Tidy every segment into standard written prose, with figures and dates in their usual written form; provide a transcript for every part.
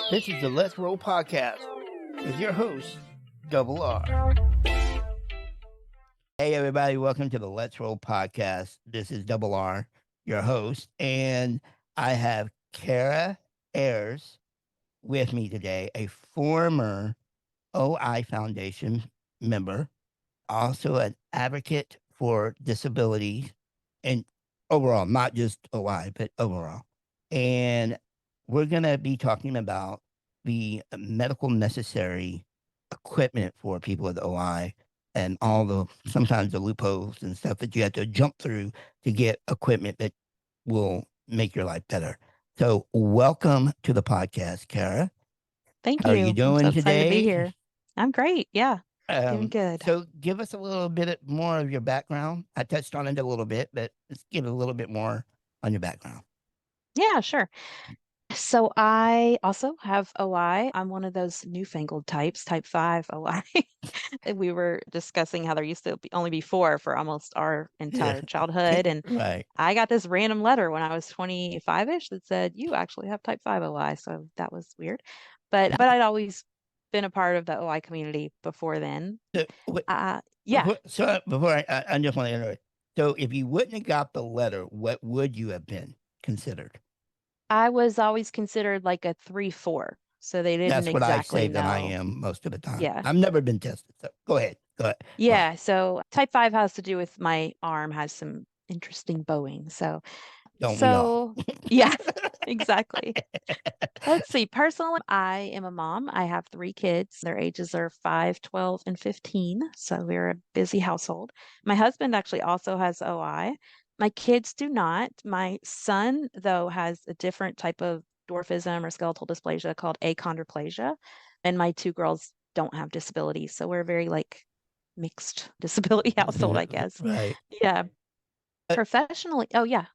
This is the Let's Roll podcast with your host, Double R. Hey, everybody, welcome to the Let's Roll podcast. This is Double R, your host, and I have Kara Ayers with me today, a former OI Foundation member, also an advocate for disabilities and overall, not just OI, but overall. And we're going to be talking about the medical necessary equipment for people with OI and all the sometimes the loopholes and stuff that you have to jump through to get equipment that will make your life better. So welcome to the podcast, Kara. Thank How are you you. I'm so doing excited to be today? here. I'm great. Yeah, doing good. So give us a little bit more of your background. I touched on it a little bit, but let's give a little bit more on your background. Yeah, sure. So I also have OI. I'm one of those newfangled types, type 5 OI. We were discussing how there used to only be four for almost our entire childhood. And Right. I got this random letter when I was 25-ish that said, you actually have type 5 OI. So that was weird. But I'd always been a part of the OI community before then. Yeah. So before I just want to interrupt. So if you wouldn't have got the letter, what would you have been considered? I was always considered like a 3-4. So they didn't That's what I exactly say that I know. am most of the time. Yeah. I've never been tested. So go ahead. Go ahead. Yeah. So type 5 has to do with my arm has some interesting bowing. Don't we all? So yeah, exactly. Let's see. Personally, I am a mom. I have 3 kids. Their ages are 5, 12, and 15. So we're a busy household. My husband actually also has OI. My kids do not. My son, though, has a different type of dwarfism or skeletal dysplasia called achondroplasia. And my 2 girls don't have disabilities. So we're a very like mixed disability household, I guess. Right. Yeah. Professionally. Oh, yeah.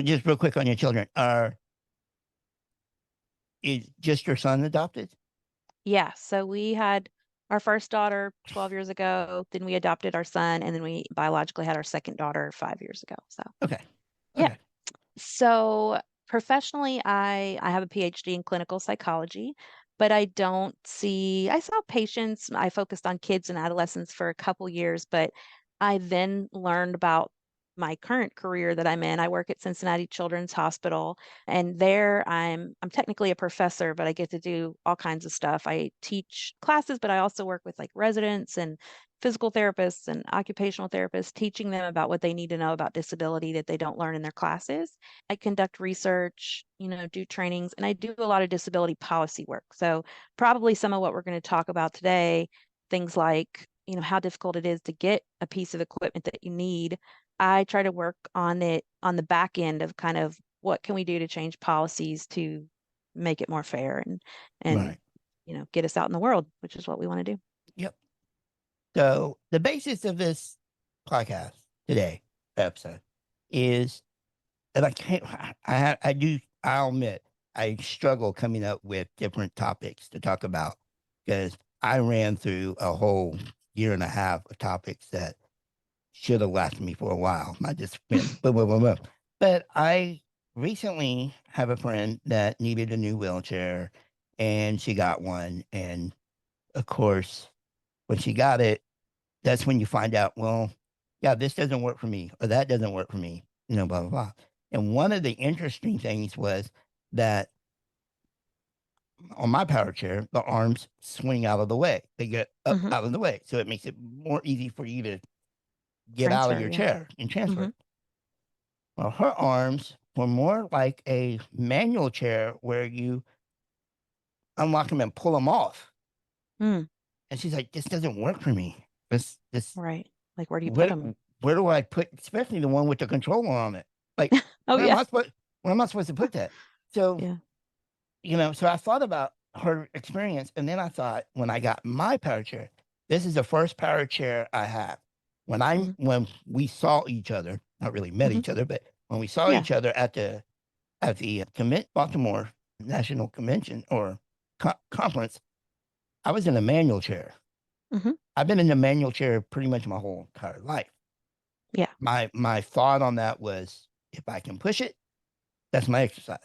Just real quick on your children. Is just your son adopted? Yeah, so we had our first daughter 12 years ago, then we adopted our son, and then we biologically had our second daughter 5 years ago. So, Okay. yeah. Okay. So professionally, I have a PhD in clinical psychology, but I saw patients, I focused on kids and adolescents for a couple years, but I then learned about my current career that I'm in. I work at Cincinnati Children's Hospital, and there I'm technically a professor, but I get to do all kinds of stuff. I teach classes, but I also work with like residents and physical therapists and occupational therapists, teaching them about what they need to know about disability that they don't learn in their classes. I conduct research, do trainings, and I do a lot of disability policy work. So probably some of what we're going to talk about today, things like, how difficult it is to get a piece of equipment that you need. I try to work on it on the back end of kind of what can we do to change policies to make it more fair and Right. get us out in the world, which is what we want to do. Yep. So the basis of this podcast today episode is that I'll admit I struggle coming up with different topics to talk about because I ran through a whole year and a half of topics that should have lasted me for a while. I just went boom, boom, boom, boom. But I recently have a friend that needed a new wheelchair and she got one. And of course, when she got it, that's when you find out, well, yeah, this doesn't work for me or that doesn't work for me, blah, blah, blah. And one of the interesting things was that on my power chair, the arms swing out of the way. They get up Mm-hmm. out of the way. So it makes it more easy for you to get out of Transfer, your yeah. chair and transfer. Mm-hmm. Well, her arms were more like a manual chair where you unlock them and pull them off. Mm, And she's like, this doesn't work for me. This right. Like, where do you put them? where do I put, especially the one with the controller on it? Like, Oh, where am yeah. I supposed to put that? So, Yeah. So I thought about her experience. And then I thought, when I got my power chair, this is the first power chair I have. Mm-hmm. When we saw each other, not really met Mm-hmm. each other, but when we saw Yeah. each other at the Baltimore National Convention or conference, I was in a manual chair. Mm-hmm. I've been in the manual chair pretty much my whole entire life. Yeah. My thought on that was, if I can push it, that's my exercise.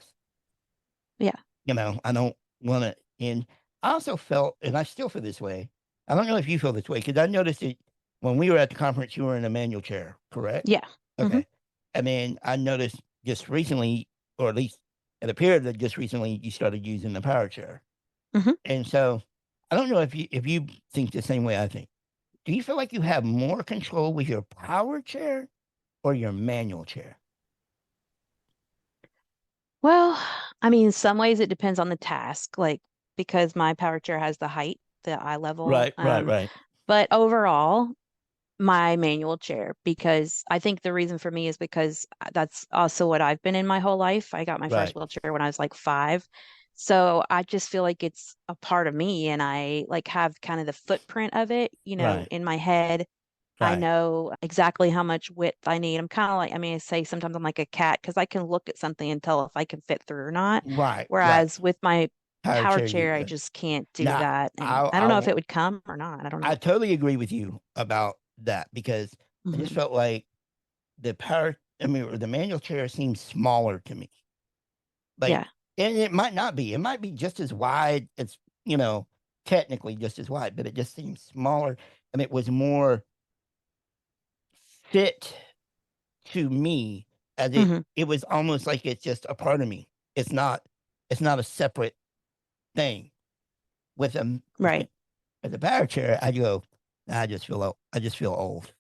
Yeah. I don't want to And I also felt, and I still feel this way. I don't know if you feel this way because I noticed it when we were at the conference. You were in a manual chair, correct? Yeah. Hmm. Okay. And then I noticed just recently, or at least it appeared that just recently, you started using the power chair. Hmm. And so I don't know if you think the same way I think. Do you feel like you have more control with your power chair or your manual chair? Well, I mean, some ways it depends on the task, like because my power chair has the height, the eye level. Right, right, right, But overall, my manual chair, because I think the reason for me is because that's also what I've been in my whole life. I got my first right, wheelchair when I was like 5. So I just feel like it's a part of me and I like have kind of the footprint of it, right, in my head. I right, know exactly how much width I need. I'm kind of like, I mean, I say sometimes I'm like a cat because I can look at something and tell if I can fit through or not. right, right. Whereas with my Power power chair, chair, I just can't do now that. And I I don't know if it would come or not. I don't I know. totally agree with you about that because I just Hmm. felt like the manual chair seems smaller to me. Like, Yeah. and it might not be. It might be just as wide. It's, you know, technically just as wide, but it just seems smaller and it was more fit to me as Hmm. it was almost like it's just a part of me. It's not it's not a separate thing. With a Right. with a power chair, I just feel old.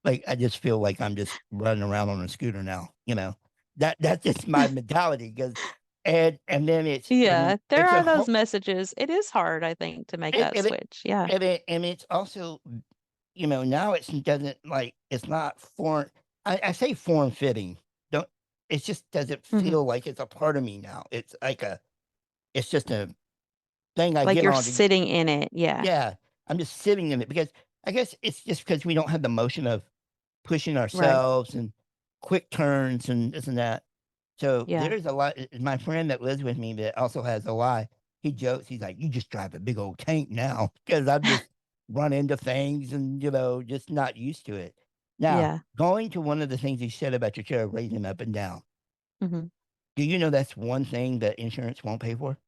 Like, I just feel like I'm just running around on a scooter now, you know? That's just my mentality because and then Yeah, there it's a are those whole messages. It is hard, I think, to make and that and it switch. Yeah. and it's also, now it doesn't like it's not form I say form fitting. Don't it just doesn't Hmm. feel like it's a part of me now. It's just a thing I Like get you're on to sitting in it. Yeah. yeah, I'm just sitting in it because I guess it's just because we don't have the motion of pushing Right. ourselves and quick turns and this and that. So Yeah. there's a lot. My friend that lives with me that also has a Y, he jokes, he's like, "You just drive a big old tank now," because I'm just run into things and just not used to it. Now, Yeah. going to one of the things you said about your chair raising up and down. Hmm. Do you know that's one thing that insurance won't pay for?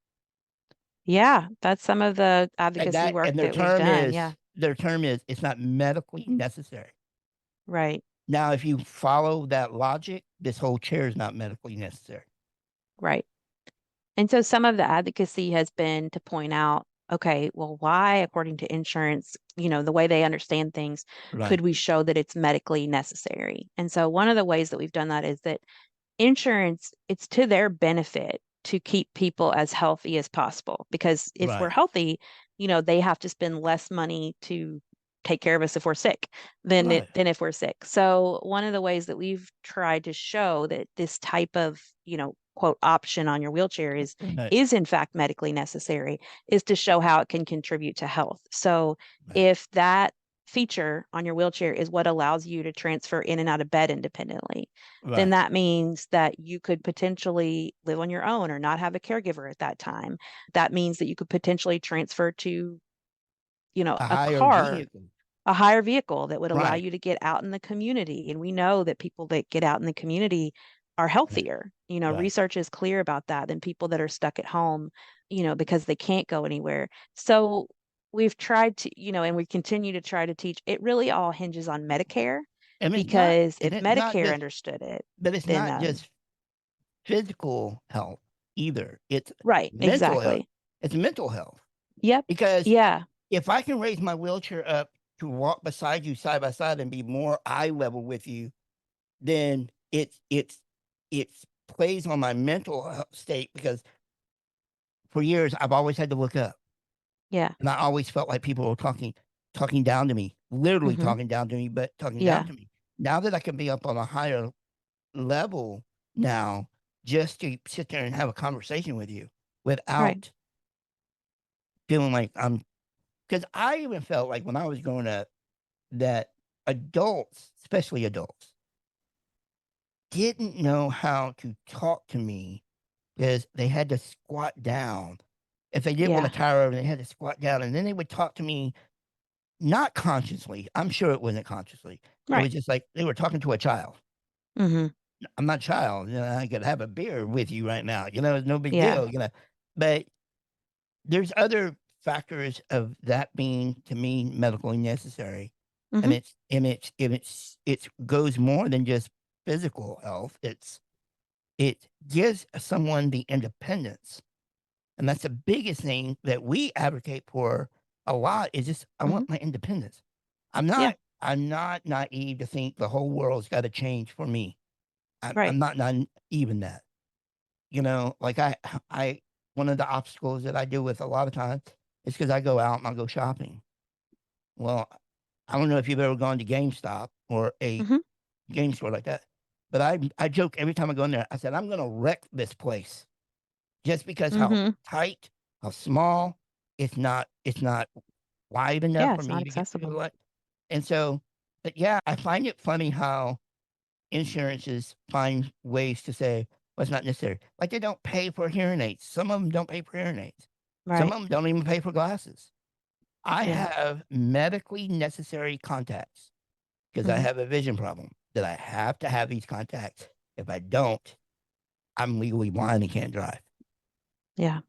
Yeah. That's some of the And advocacy that work and that we've done. Yeah. their term is it's not medically necessary. Right. Now, if you follow that logic, this whole chair is not medically necessary. Right. And so some of the advocacy has been to point out, okay, well, why, according to insurance, the way they understand things, Right, could we show that it's medically necessary? And so one of the ways that we've done that is that insurance, it's to their benefit to keep people as healthy as possible. Because if we're right, healthy, they have to spend less money to take care of us if we're sick right, than if we're sick. So one of the ways that we've tried to show that this type of, quote option on your wheelchair right, is in fact medically necessary is to show how it can contribute to health. So right, if that feature on your wheelchair is what allows you to transfer in and out of bed independently, then right. that means that you could potentially live on your own or not have a caregiver at that time. That means that you could potentially transfer to, A a higher car, vehicle. a higher vehicle that would allow Right, you to get out in the community. And we know that people that get out in the community are right, healthier. right. Research is clear about that than people that are stuck at home, because they can't go anywhere. So we've tried to, and we continue to try to teach. It really all hinges on Medicare And because if it's not Medicare just understood it, but it's then not just physical health either. It's right, mental health. exactly. It's mental health. Yep. Because Yeah. if I can raise my wheelchair up to walk beside you side by side and be more eye level with you, then it's plays on my mental state because for years I've always had to look up. Yeah. And I always felt like people were talking down to me, literally Hmm. talking down to me, but talking down Yeah. to me. Now that I can be up on a higher level now, just to sit there and have a conversation with you Right. without feeling like I'm because I even felt like when I was growing up that adults, especially adults, didn't know how to talk to me because they had to squat down. If they didn't want to Yeah. tower over, they had to squat down, and then they would talk to me not consciously. I'm sure it wasn't consciously. It Right. was just like they were talking to a child. Hmm. I'm not a child. I could have a beer with you right now. It's no big Yeah. deal. But there's other factors of that being to me medically necessary, and Mhm. it goes more than just physical health. It gives someone the independence, and that's the biggest thing that we advocate for a lot. Is just I Mhm. want my independence. I'm Yeah. not I'm not naive to think the whole world's got to change for me. I'm Right. not naive in that. Like I one of the obstacles that I deal with a lot of times is because I go out and I go shopping. Well, I don't know if you've ever gone to GameStop or a Mhm. game store like that, but I joke every time I go in there. I said I'm going to wreck this place just because how Mhm. tight, how small. It's not wide enough Yeah, for it's me not to get through. accessible. And so, but yeah, I find it funny how insurances find ways to say, well, it's not necessary. Like they don't pay for hearing aids. Some of them don't pay for hearing aids. Some Right. of them don't even pay for glasses. I Yeah. have medically necessary contacts because I Mhm. have a vision problem that I have to have these contacts. If I don't, I'm legally blind and can't drive. Yeah.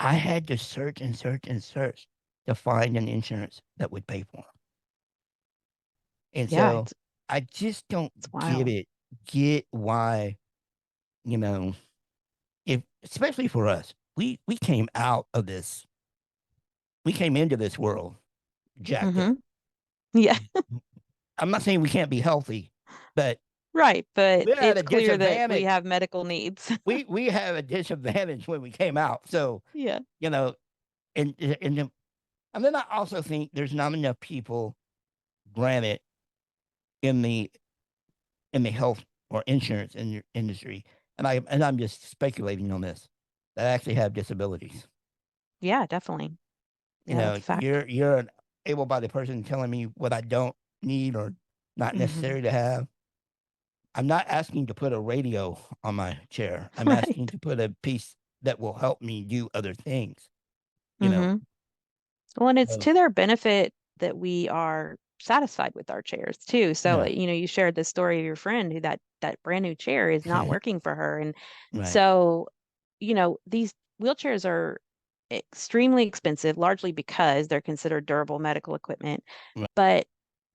I had to search and search and search to find an insurance that would pay for them. And Yeah, so I just don't it's get wild. it, get why, you know, if especially for us, we came out of this, we came into this world jacked up. Mhm. Yeah. I'm not saying we can't be healthy, but Right, but we're at it's a clear that we disadvantage. have medical needs. We have a disadvantage when we came out. So, Yeah. you know, and then I also think there's not enough people, granted, in the health or insurance industry, and I'm just speculating on this, that actually have disabilities. Yeah, definitely. You Yeah, know, that's a fact. you're an able-bodied person telling me what I don't need or not Mhm. necessary to have. I'm not asking to put a radio on my chair. I'm asking Right. to put a piece that will help me do other things, you know? Mhm. Well, and it's So, to their benefit that we are satisfied with our chairs too. So, yeah. you shared the story of your friend who that brand new chair is not working for her. And Right, so, these wheelchairs are extremely expensive, largely because they're considered durable medical equipment. right, But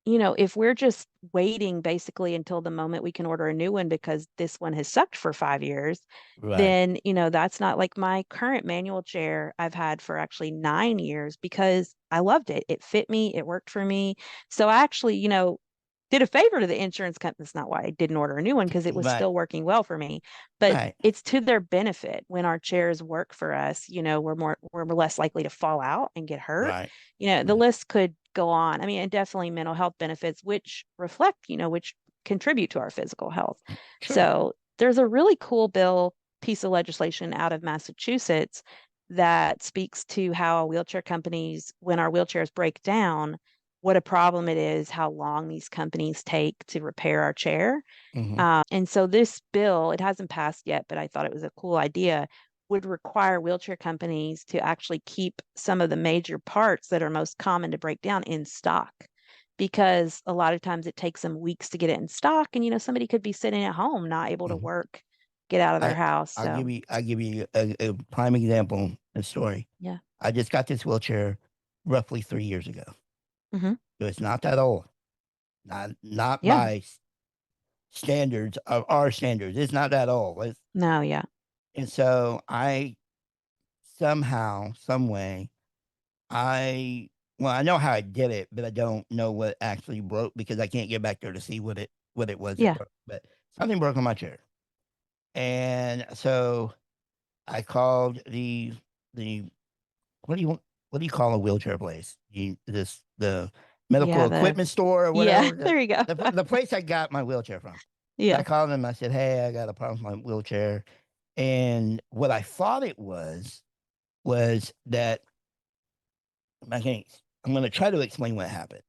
if we're just waiting basically until the moment we can order a new one because this one has sucked for 5 years, right, then, that's not like my current manual chair I've had for actually 9 years because I loved it. It fit me, it worked for me. So I actually, did a favor to the insurance company. That's not why I didn't order a new one because it was right, still working well for me. But right, it's to their benefit when our chairs work for us. We're less likely to fall out and get hurt. right, The right. list could go on. I mean, and definitely mental health benefits, which reflect, which contribute to our physical health. Sure. So there's a really cool piece of legislation out of Massachusetts that speaks to how wheelchair companies, when our wheelchairs break down, what a problem it is, how long these companies take to repair our chair. Mhm. And so this bill, it hasn't passed yet, but I thought it was a cool idea, would require wheelchair companies to actually keep some of the major parts that are most common to break down in stock. Because a lot of times it takes them weeks to get it in stock, and somebody could be sitting at home not able to Mhm. work, get out of their I house. I'll give So you I'll give you a prime example, a story. yeah. I just got this wheelchair roughly 3 years ago, Hmm. so it's not that old. Not Yeah. by standards of our standards, it's not that old. No, yeah. And so I somehow, some way, I well, I know how I did it, but I don't know what actually broke because I can't get back there to see what it was that Yeah. broke. But something broke on my chair. And so I called the what do you call a wheelchair place? The medical Yeah. The equipment store or yeah. whatever, There you go. the place I got my wheelchair from. So I Yeah. called them. I said, "Hey, I got a problem with my wheelchair." And what I thought it was that I can't. I'm going to try to explain what happened.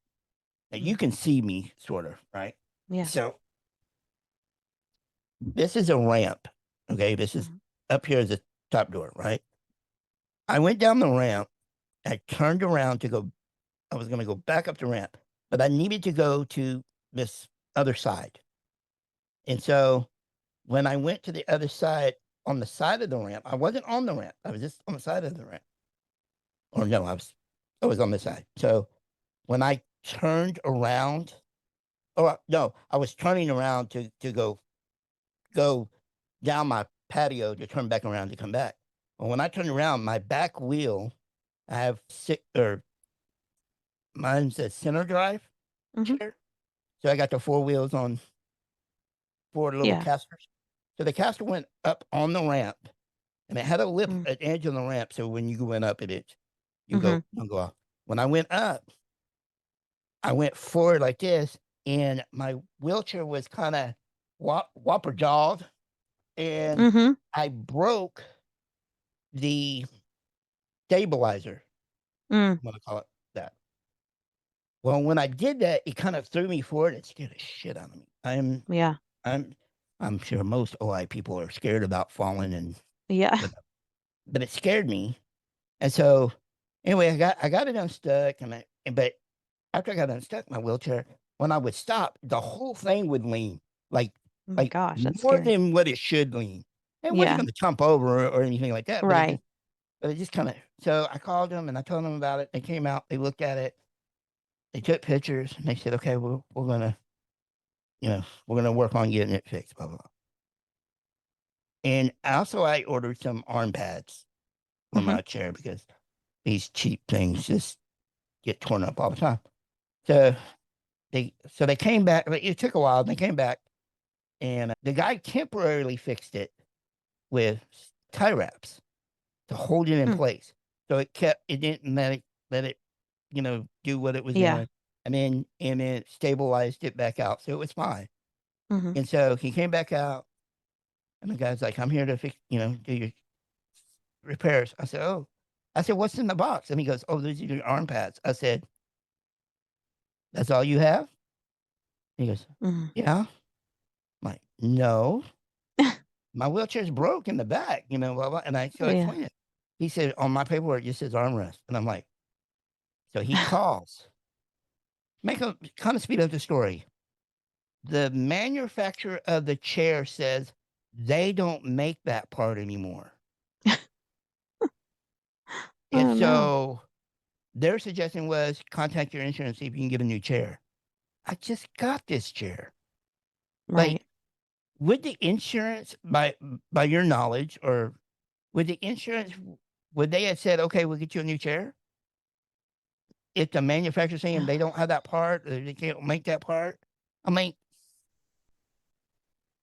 Now you Mhm. can see me, sort of, right? Yeah. So this is a ramp. Okay, this is Mhm. up here is the top door, right? I went down the ramp. I turned around to go. I was going to go back up the ramp, but I needed to go to this other side. And so when I went to the other side, on the side of the ramp, I wasn't on the ramp. I was just on the side of the ramp. or no, I was on this side. So when I turned around, or no, I was turning around to go down my patio to turn back around to come back. Well, when I turned around, my back wheel, I have six, or mine's a center drive Hmm. chair. So I got the four wheels on four little Yeah. casters. So the caster went up on the ramp, and it had a lip, Mm. an edge on the ramp. So when you went up it, Hmm. you go off. When I went up, I went forward like this, and my wheelchair was kind of whopper jawed, and Hmm. I broke the stabilizer. Mm. I'm gonna call it that. Well, when I did that, it kind of threw me forward. It scared the shit out of me. Yeah. I'm, I'm sure most OI people are scared about falling, and Yeah. but, but it scared me. And so, anyway, I got it unstuck, but after I got unstuck, my wheelchair, when I would stop, the whole thing would lean like Oh my like gosh, that's more scary. than what it should lean. It wasn't Yeah. going to tump over or anything like that, Right. but it just kind of. So I called them and I told them about it. They came out, they looked at it, they took pictures, and they said, "Okay, we're gonna, we're gonna work on getting it fixed." Blah blah blah. And also, I ordered some arm pads for Hmm. my chair because these cheap things just get torn up all the time. So they came back. It took a while. They came back, and the guy temporarily fixed it with tie wraps to hold it in Mm. place. So it didn't let it, do what it was Yeah. doing, and then stabilized it back out, so it was fine. Hmm. And so he came back out, and the guy's like, "I'm here to fix, do your repairs." I said, "Oh," I said, "What's in the box?" And he goes, "Oh, those are your arm pads." I said, "That's all you have?" He goes, Hmm. "Yeah." I'm like, "No, my wheelchair's broke in the back, blah, blah." And so I Yeah. explained it. He said, "On my paperwork, it just says armrest." And I'm like, so he calls, make a kind of speed up the story. The manufacturer of the chair says they don't make that part anymore. And Oh no. so their suggestion was contact your insurance, see if you can get a new chair. I just got this chair. Like, Right. would the insurance, by your knowledge, or would the insurance, would they have said, okay, we'll get you a new chair? If the manufacturer's saying they don't have that part, or they can't make that part? I mean,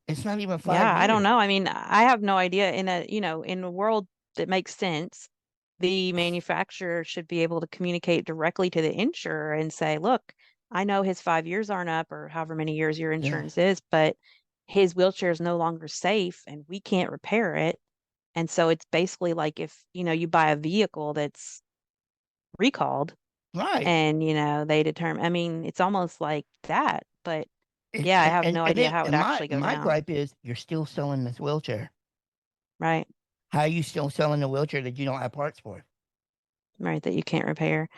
it's not even Yeah, five I don't years. know. I mean, I have no idea. In a world that makes sense, the manufacturer should be able to communicate directly to the insurer and say, look, I know his 5 years aren't up or however many years your Yeah, insurance is, but his wheelchair is no longer safe and we can't repair it. And so it's basically like if, you buy a vehicle that's recalled right. and, they determine, I mean, it's almost like that, but yeah, I have no idea how it would And actually go my down. gripe is you're still selling this wheelchair. Right. How are you still selling a wheelchair that you don't have parts for? Right, that you can't repair.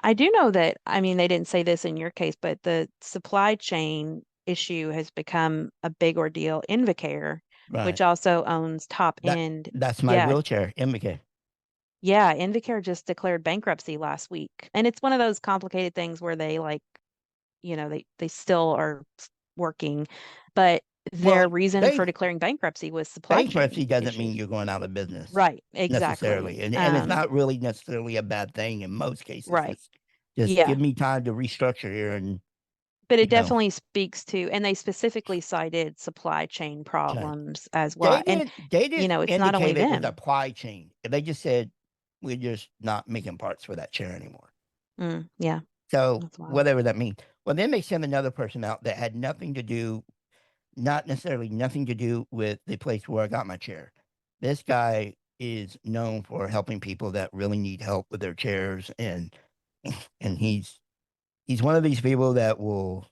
I do know that, I mean, they didn't say this in your case, but the supply chain issue has become a big ordeal. Invacare, Right. which also owns Top That End. that's my Yeah, wheelchair, Imika. yeah, Invacare just declared bankruptcy last week. And it's one of those complicated things where they like, they still are working, but Well, their reason for bank declaring bankruptcy was supply bankruptcy chain doesn't mean issues. you're going out of business Right, exactly. necessarily, and it's not really necessarily a bad thing in most cases. Right. It's just Yeah. give me time to restructure here, and But you it know, definitely speaks to, and they specifically cited supply chain change. problems as well. And, They didn't it's not only indicate it was a them. supply chain. They just said we're just not making parts for that chair anymore. Yeah, So that's wild. whatever that means. Well, then they sent another person out that had nothing to do, not necessarily nothing to do with the place where I got my chair. This guy is known for helping people that really need help with their chairs, and he's one of these people that will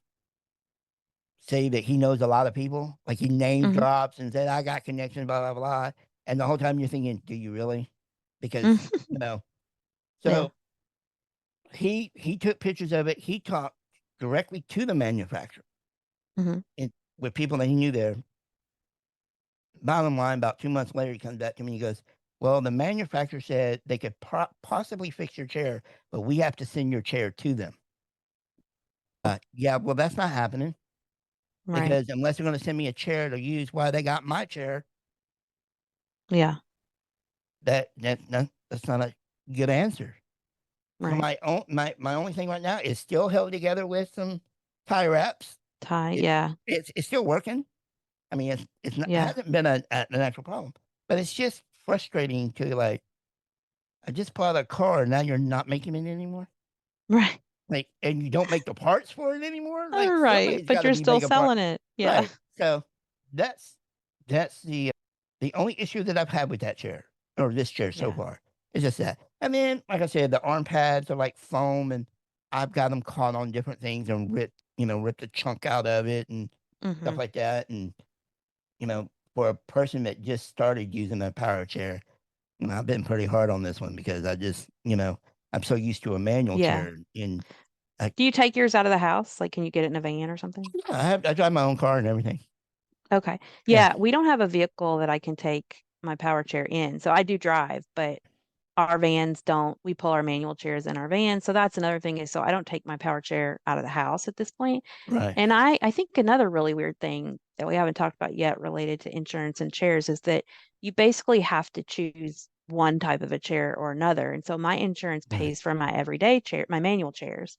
say that he knows a lot of people. Like he name Hmm. drops and said, I got connections, blah, blah, blah. And the whole time you're thinking, do you really? Because, you know, Yeah. so he took pictures of it. He talked directly to the manufacturer Hmm. and with people that he knew there. Bottom line, about 2 months later, he comes back to me and he goes, Well, the manufacturer said they could possibly fix your chair, but we have to send your chair to them. Yeah, well, that's not happening Right. because unless they're going to send me a chair to use while they got my chair, Yeah. that's not a good answer. So Right. my only thing right now is still held together with some tie wraps. Tie. It Yeah. it's still working. I mean, it's not, Yeah. hasn't been an actual problem, but it's just frustrating to like. I just bought a car, and now you're not making it anymore. Right. Like, and you don't make the parts for it anymore? Like, Right. somebody's But gotta you're be still making parts. selling it. Yeah. Right. So, that's that's the only issue that I've had with that chair, or this chair so Yeah. far, is just that. And then, like I said, the arm pads are like foam, and I've got them caught on different things and ripped a chunk out of it and stuff Hmm. like that, and, for a person that just started using a power chair, I've been pretty hard on this one because I'm so used to a manual Yeah. chair, and I Do you take yours out of the house? Like, can you get it in a van or something? yeah, I drive my own car and everything. Okay. Yeah, Yeah, we don't have a vehicle that I can take my power chair in. So I do drive, but our vans don't. We pull our manual chairs in our van. So that's another thing is so I don't take my power chair out of the house at this point. right, And I think another really weird thing that we haven't talked about yet related to insurance and chairs is that you basically have to choose one type of a chair or another. And so my insurance right, pays for my everyday chair, my manual chairs,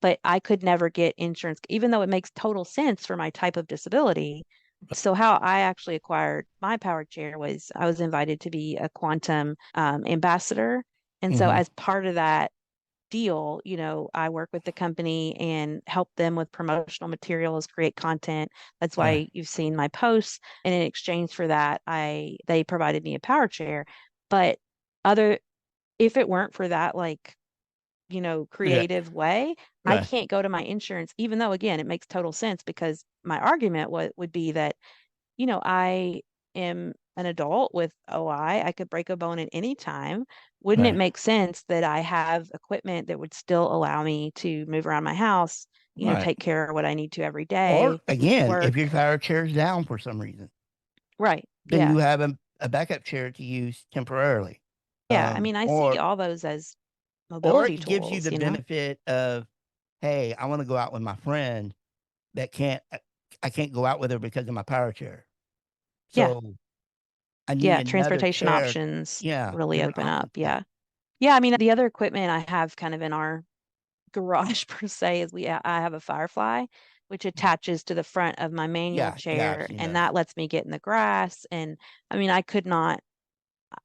but I could never get insurance, even though it makes total sense for my type of disability. So how I actually acquired my power chair was I was invited to be a quantum ambassador. And so mhm, as part of that deal, I work with the company and help them with promotional materials, create content. That's right, why you've seen my posts. And in exchange for that, they provided me a power chair. But other if it weren't for that, like, yeah, creative way, I right, can't go to my insurance, even though again, it makes total sense because my argument would be that I am an adult with OI. I could break a bone at any time. Wouldn't it right, make sense that I have equipment that would still allow me to move around my house, right. take care of what I need to every Or day, again, if your work? power chair's down for some reason, Right. then you Yeah. have a backup chair to use temporarily. Yeah. I mean, I see Or all those as or mobility it gives you tools, the you know? benefit of, hey, I want to go out with my friend that I can't go out with her because of my power chair. Yeah. So I need Yeah. another Transportation chair. options Yeah, really different open up. options. Yeah, Yeah. Yeah. I mean, the other equipment I have kind of in our garage per se is I have a Firefly, which attaches to the front of my manual yeah. I've chair, seen and those. that lets me get in the grass. And I mean, I could not.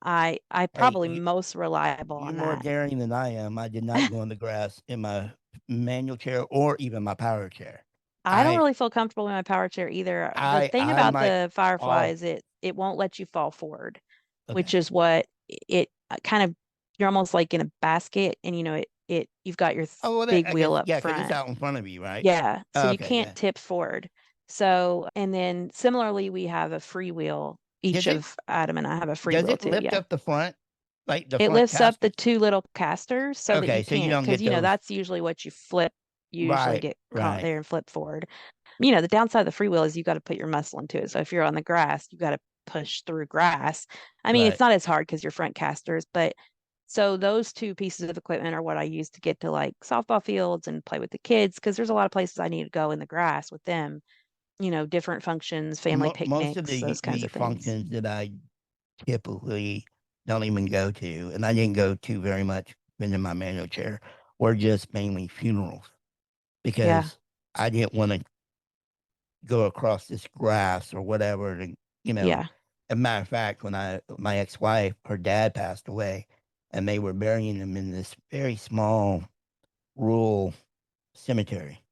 I Hey, probably most reliable you're on more that. daring than I am. I did not go in the grass in my manual chair or even my power chair. I don't I really feel comfortable in my power chair either. The thing I about might the Firefly fall. is it won't let you fall forward, which Okay. is what it kind of you're almost like in a basket, and it you've got your Oh, well, big I guess wheel up yeah, because it's front. out in front of you, right? Yeah, so you Okay, can't yeah. tip forward. So, and then similarly, we have a free wheel. Each Does it of Adam and I have a free does wheel it too. lift Yeah. up the front, like the It front lifts up the casters? two little casters so that Okay, you so you can't, don't because, get those. that's usually what you usually Right, get caught right, there and flip forward. The downside of the free wheel is you got to put your muscle into it. So if you're on the grass, you got to push through grass. I mean, it's right. not as hard because you're front casters, but so those two pieces of equipment are what I use to get to like softball fields and play with the kids because there's a lot of places I need to go in the grass with them, different functions, family Most of picnics, those kinds the of things. functions that I typically don't even go to, and I didn't go to very much in my manual chair, were just mainly funerals Yeah. because I didn't want to go across this grass or whatever. You know, Yeah. a matter of fact, when my ex wife, her dad passed away, and they were burying him in this very small rural cemetery.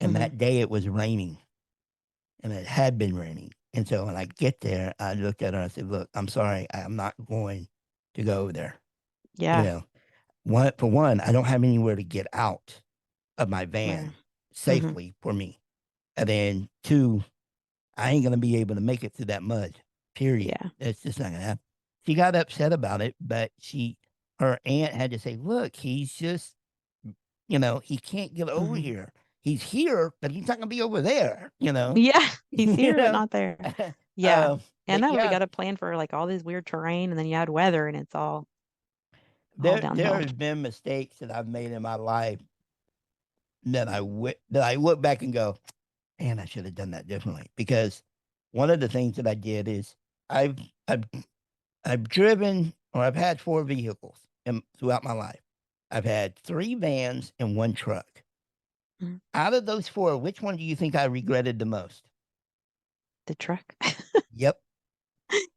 And Hmm. that day it was raining, and it had been raining. And so when I get there, I looked at her and I said, "Look, I'm sorry, I'm not going to go over there. You Yeah. know, for one, I don't have anywhere to get out of my Right. van Hmm. safely for me. And then two, I ain't gonna be able to make it through that mud. Period. Yeah. It's just not gonna happen." She got upset about it, but her aunt had to say, "Look, he's just, he can't get over Hmm. here. He's here, but he's not gonna be over there." Yeah. He's You here, but know. not there. Yeah. Yeah, I But know we yeah, got to plan for like all this weird terrain, and then you add weather, and it's all there downhill. has been mistakes that I've made in my life that I look back and go, man, I should have done that differently. Because one of the things that I did is I've I've I've driven or I've had 4 vehicles throughout my life. I've had 3 vans and 1 truck. Mm. Out of those 4, which one do you think I regretted the most? The truck. Yep,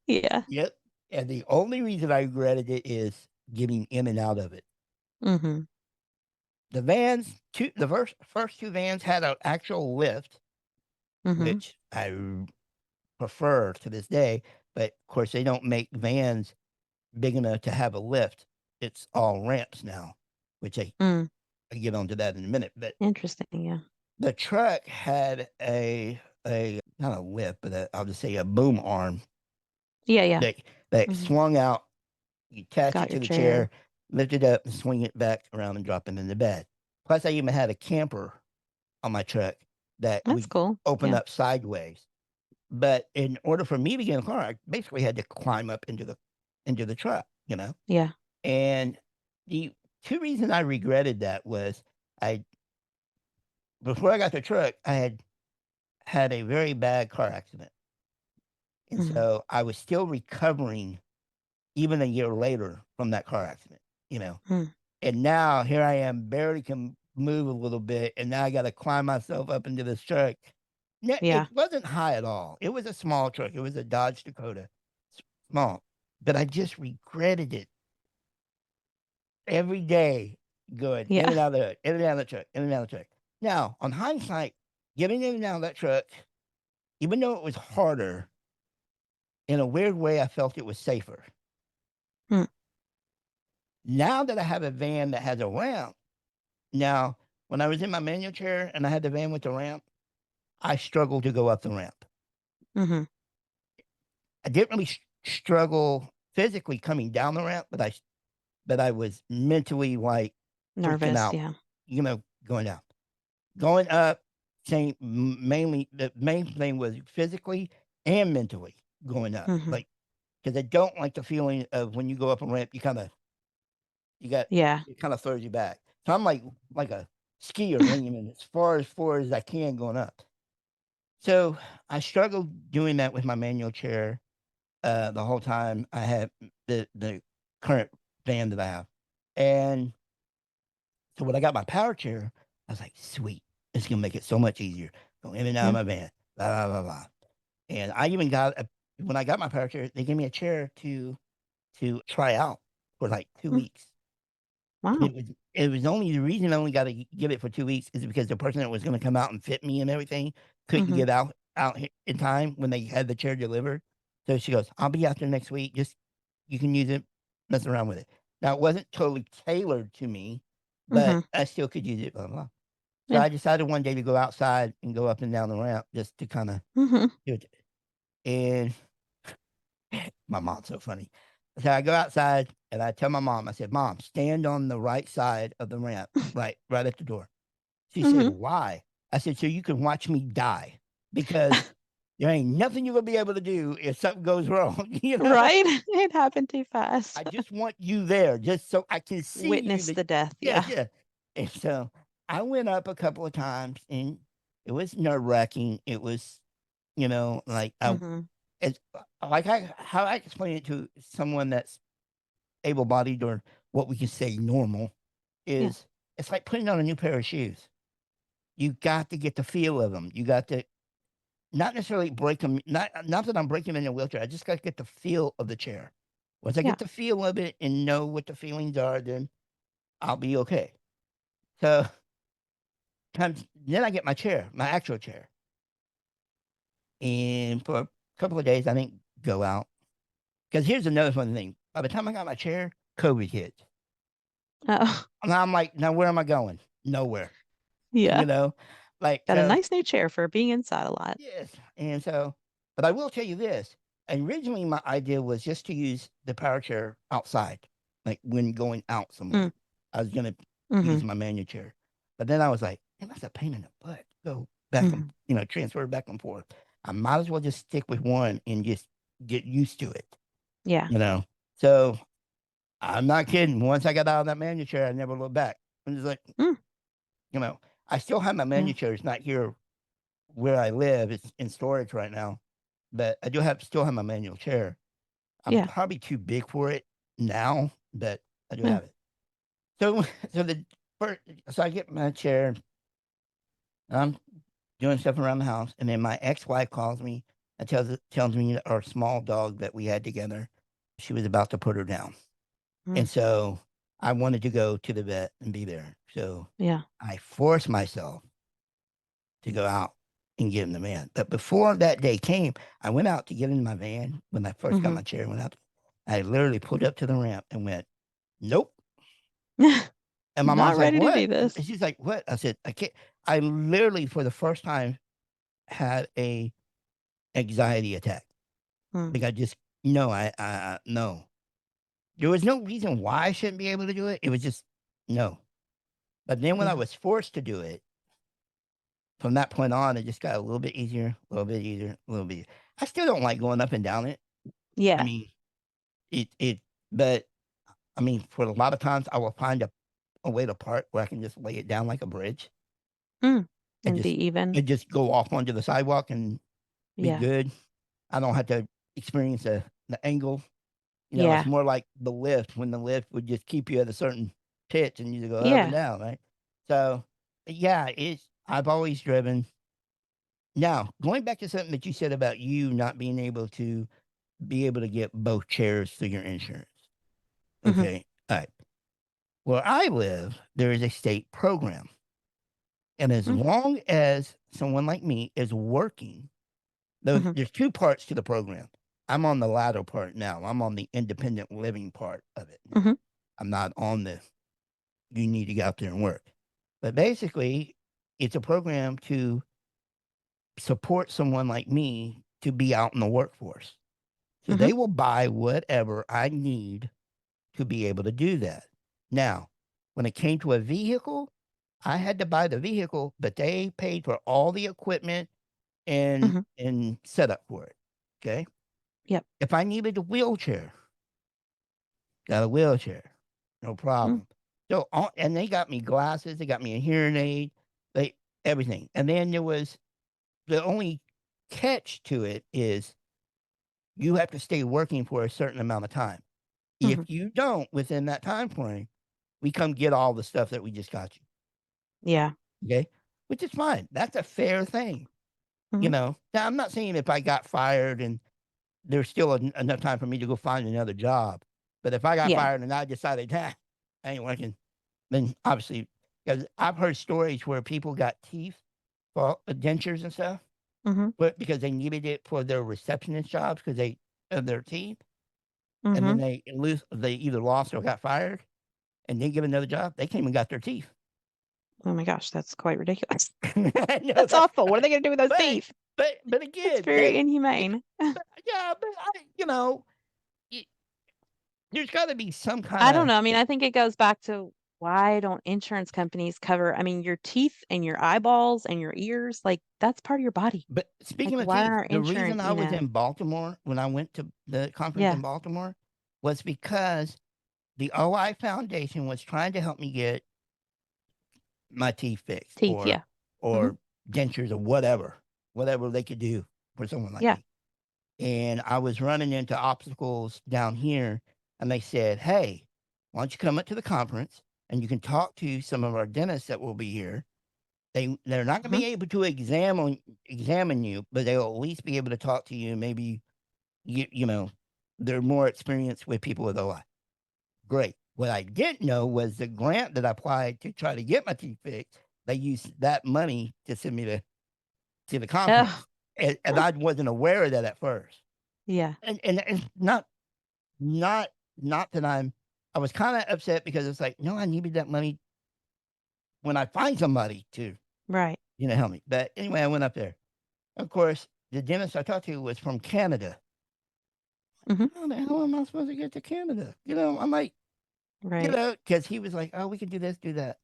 Yeah. yep. And the only reason I regretted it is getting in and out of it. Mm-hmm. The vans, the first 2 vans had an actual lift, Mm-hmm. which I prefer to this day. But of course, they don't make vans big enough to have a lift. It's all ramps now, which Mm. I get onto that in a minute. But Interesting. Yeah. the truck had a not a lift, but I'll just say a boom arm Yeah. Yeah. that that Mm-hmm. swung out. You attach Got it your to the chair, chair. lift it up, and swing it back around and drop it in the bed. Plus, I even had a camper on my truck that That's we cool. open Yeah. up sideways. But in order for me to get in the car, I basically had to climb up into the truck, you know? Yeah. And the 2 reasons I regretted that was I before I got the truck, I had a very bad car accident. And Mm-hmm. so I was still recovering even a year later from that car accident, you know? Mm. And now here I am, barely can move a little bit, and now I gotta climb myself up into this truck. It Yeah. wasn't high at all. It was a small truck. It was a Dodge Dakota, small. But I just regretted it every day, going in Yeah. and out of the in and out of the truck, in and out of the truck. Now, on hindsight, getting in and out of that truck, even though it was harder, in a weird way, I felt it was safer. Mm. Now that I have a van that has a ramp, now when I was in my manual chair and I had the van with the ramp, I struggled to go up the ramp. Mm-hmm. I didn't really struggle physically coming down the ramp, but I was mentally like freaking Nervous. out, Yeah. going down. Going up, same mainly the main thing was physically and mentally going up. Mm-hmm. Like, because I don't like the feeling of when you go up a ramp, you got Yeah. it kind of throws you back. So I'm like a skier leaning as far as I can going up. So I struggled doing that with my manual chair the whole time I had the current van that I have. And so when I got my power chair, I was like, sweet, it's gonna make it so much easier. Go in and out of Yeah. my van, blah blah blah blah. And I even got when I got my power chair, they gave me a chair to try out for like two Mm. weeks. And Wow. it was only the reason I only got to give it for 2 weeks is because the person that was gonna come out and fit me and everything couldn't Mm-hmm. get out in time when they had the chair delivered. So she goes, "I'll be out there next week. Just you can use it, mess around with it." Now it wasn't totally tailored to me, but Mm-hmm. I still could use it. Blah blah. Blah. So Yeah. I decided one day to go outside and go up and down the ramp just to kind of Mm-hmm. do it. And my mom's so funny. So I go outside and I tell my mom, I said, "Mom, stand on the right side of the ramp, right at the door." She said, Mm-hmm. "Why?" I said, "So you can watch me die because there ain't nothing you're gonna be able to do if something goes wrong." You know, Right? It happened too fast. I just want you there, just so I can see you. Witness the death. Yeah, Yeah. yeah. And so I went up a couple of times, and it was nerve wracking. It was, like Mm-hmm. it's like how I explain it to someone that's able bodied or what we can say normal Yeah. is it's like putting on a new pair of shoes. You got to get the feel of them. You got to not necessarily break them. Not that I'm breaking them in a wheelchair. I just got to get the feel of the chair. Once I Yeah. get the feel of it and know what the feelings are, then I'll be okay. So then I get my chair, my actual chair, and for a couple of days I didn't go out because here's another fun thing. By the time I got my chair, COVID hit. Oh, And I'm like, now where am I going? Nowhere. yeah. You know, like Got a so. nice new chair for being inside a lot. Yes, and so, but I will tell you this. Originally, my idea was just to use the power chair outside, like when going out Mm. somewhere. I was gonna Mm-hmm. use my manual chair, but then I was like, man, that's a pain in the butt. Go back and Mm-hmm. transfer back and forth. I might as well just stick with one and just get used to it, Yeah. you know. So I'm not kidding. Once I got out of that manual chair, I never looked back. I'm just like, Mm, you know, I still have my yeah. manual chair. It's not here where I live. It's in storage right now, but I do have still have my manual chair. I'm Yeah. probably too big for it now, but I do Yeah. have it. So so the first, so I get my chair, and I'm doing stuff around the house, and then my ex-wife calls me and tells me that our small dog that we had together, she was about to put her down. Mm, And so I wanted to go to the vet and be there. So yeah. I forced myself to go out and get in the van. But before that day came, I went out to get in my van when I first got Hmm. my chair, went out. I literally pulled up to the ramp and went, nope. And my Not mom's like, ready to what? do this. And she's like, what? I said, I can't. I literally, for the first time, had a anxiety attack. Mm, Like I just, no, no. There was no reason why I shouldn't be able to do it. It was just, no. But then when I yeah. was forced to do it, from that point on, it just got a little bit easier, a little bit easier, a little bit. I still don't like going up and down it. I Yeah. mean, it, but I mean, for a lot of times, I will find a way to park where I can just lay it down like a bridge Mm, and and be even. just go off onto the sidewalk and be Yeah. good. I don't have to experience the angle. You know, it's Yeah. more like the lift when the lift would just keep you at a certain pitch and you go up and Yeah. down, right? So, yeah, I've always driven. Now, going back to something that you said about you not being able to get both chairs through your insurance. Hmm. Okay. All right. Where I live, there is a state program. And as Mm, long as someone like me is working, hmm. there's two parts to the program. I'm on the latter part now. I'm on the independent living part of it now. Hmm. I'm not on the you need to get out there and work. But basically, it's a program to support someone like me to be out in the workforce. So Hmm. they will buy whatever I need to be able to do that. Now, when it came to a vehicle, I had to buy the vehicle, but they paid for all the equipment Hmm. and setup for it. Okay. Yep. If I needed a wheelchair, got a wheelchair, no Mm, problem. So, and they got me glasses, they got me a hearing aid, they everything. And then there was the only catch to it is you have to stay working for a certain amount of time. If hmm. you don't within that time frame, we come get all the stuff that we just got you. Yeah. Okay. Which is fine. That's a fair thing. You Hmm. know, now I'm not saying if I got fired and there's still enough time for me to go find another job. But if I got Yeah. fired and I decided, I ain't working, then obviously, because I've heard stories where people got teeth, for dentures and stuff, Hmm. but because they needed it for their receptionist jobs because they of their teeth, and then Hmm. they either lost or got fired, and didn't get another job. They came and got their teeth. Oh my gosh, that's quite ridiculous. I know, That's awful. What are they going to do with those but teeth? That's again, very inhumane. yeah, but y there's gotta be some I don't kinda know. I mean, I think it goes back to why don't insurance companies cover, I mean, your teeth and your eyeballs and your ears, like that's part of your body. but Like speaking of why teeth, aren't the reason insurance, I was in Baltimore when I went to the conference in yeah, Baltimore was because the OI Foundation was trying to help me get my teeth fixed teeth, yeah. Hmm. or dentures or whatever they could do for someone like Yeah. me. And I was running into obstacles down here, and they said, "Hey, why don't you come up to the conference and you can talk to some of our dentists that will be here. They're not going to Hmm. be able to examine you, but they'll at least be able to talk to you. Maybe you know they're more experienced with people with OI. Great. What I didn't know was the grant that I applied to try to get my teeth fixed. They used that money to send me to the Oh, conference, and I wasn't aware of that at first. yeah. And not not that I was kind of upset because it's like, no, I needed that money when I find somebody to, Right. help me. But anyway, I went up there. Of course, the dentist I talked to was from Canada. Hmm. How the hell am I supposed to get to Canada? I'm like, Right. because he was like, oh, we can do this, do that.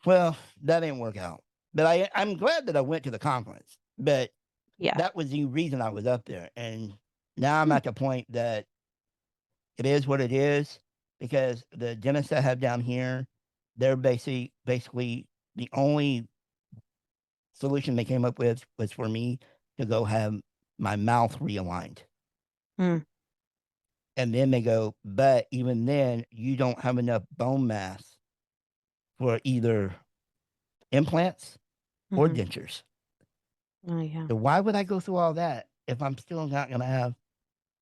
Well, that didn't work out. But I'm glad that I went to the conference. But Yeah. that was the reason I was up there. And now I'm Hmm. at the point that it is what it is because the dentists I have down here, they're basically the only solution they came up with was for me to go have my mouth realigned. Mm. And then they go, but even then, you don't have enough bone mass for either implants or Hmm. dentures. Oh, yeah. So why would I go through all that if I'm still not going to have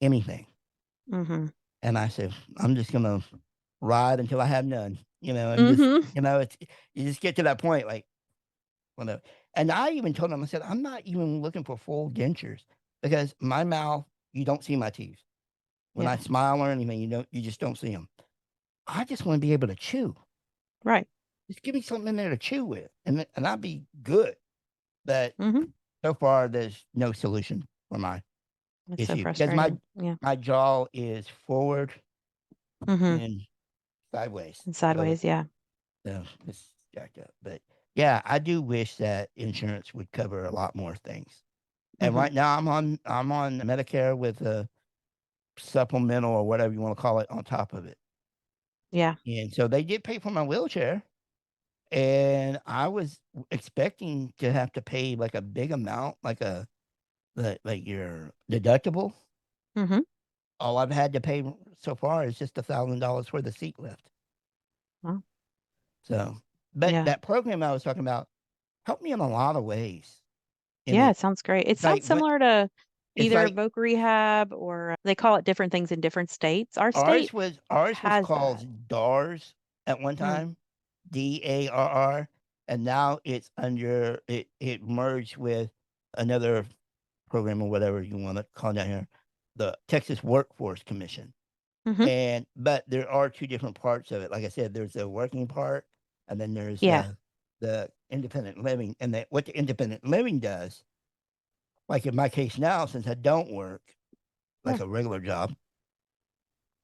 anything? Hmm. And I said, I'm just going to ride until I have none, and just, Hmm. it's, you just get to that point, like, when and I even told him, I said, I'm not even looking for full dentures because my mouth, you don't see my teeth. When I Yeah. smile or anything, you just don't see them. I just want to be able to chew. Right. Just give me something in there to chew with, and I'd be good. But Hmm. so far, there's no solution for my It's so issue because my frustrating. Yeah. my jaw is forward Hmm. and sideways. And So sideways. Yeah. it's jacked up. But yeah, I do wish that insurance would cover a lot more things. And Hmm. right now, I'm on Medicare with a supplemental or whatever you want to call it on top of it. Yeah. And so they did pay for my wheelchair, and I was expecting to have to pay like a big amount, like your deductible. Hmm. All I've had to pay so far is just $1,000 for the seat lift. Well, So, but yeah. that program I was talking about helped me in a lot of ways. And Yeah, it sounds great. It it's like sounds what similar to it's either like voc rehab or they call it different things in different states. Our state ours was has that. called DARS at one Mm. time, DARR, and now it's under it merged with another program or whatever you want to call down here, the Texas Workforce Commission. Hmm. And but there are two different parts of it. Like I said, there's the working part, and then there's Yeah. the independent living. And that what the independent living does, like in my case now, since I don't work Yeah. like a regular job,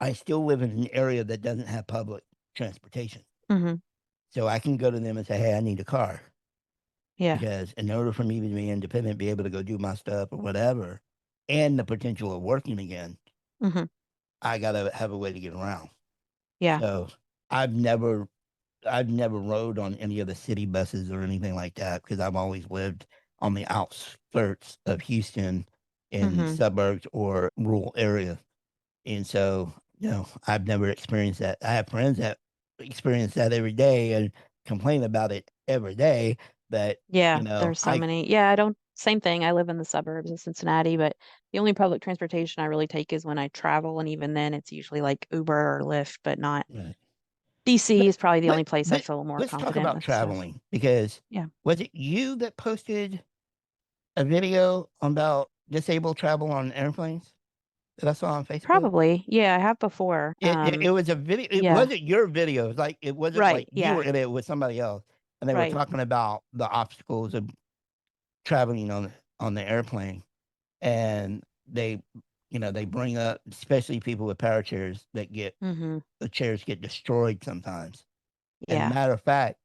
I still live in an area that doesn't have public transportation. Hmm. So I can go to them and say, hey, I need a car. Yeah. Because in order for me to be independent, be able to go do my stuff or whatever, and the potential of working again, Hmm. I gotta have a way to get around. Yeah. So I've never I've never rode on any of the city buses or anything like that because I've always lived on the outskirts of Houston in Hmm. suburbs or rural areas. And so, I've never experienced that. I have friends that experience that every day and complain about it every day. But, Yeah. There's so I many. Yeah, I don't, same thing. I live in the suburbs of Cincinnati, but the only public transportation I really take is when I travel. And even then, it's usually like Uber or Lyft, but not right. DC But is probably the let, only place I let, feel more let's talk confident about with stuff. traveling because Yeah. was it you that posted a video about disabled travel on airplanes that I saw on Facebook? Probably. Yeah, I have before. It was a video. It Yeah. wasn't your video. Like it wasn't Right. like you Yeah. were in it with somebody else, and they were Right. talking about the obstacles of traveling on the airplane, and they bring up especially people with power chairs that get Hmm. the chairs get destroyed sometimes. And Yeah. matter of fact,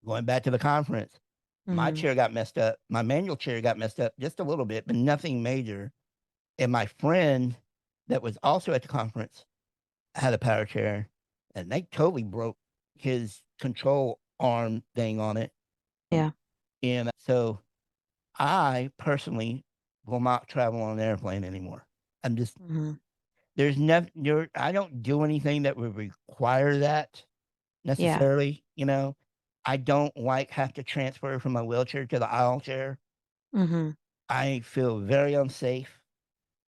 going back to the conference, my Hmm. chair got messed up. My manual chair got messed up just a little bit, but nothing major. And my friend that was also at the conference had a power chair, and they totally broke his control arm thing on it. Um, Yeah. and so I personally will not travel on an airplane anymore. I'm just Hmm. there's never there. I don't do anything that would require that Yeah. necessarily. I don't like have to transfer from my wheelchair to the aisle chair. Hmm. I feel very unsafe.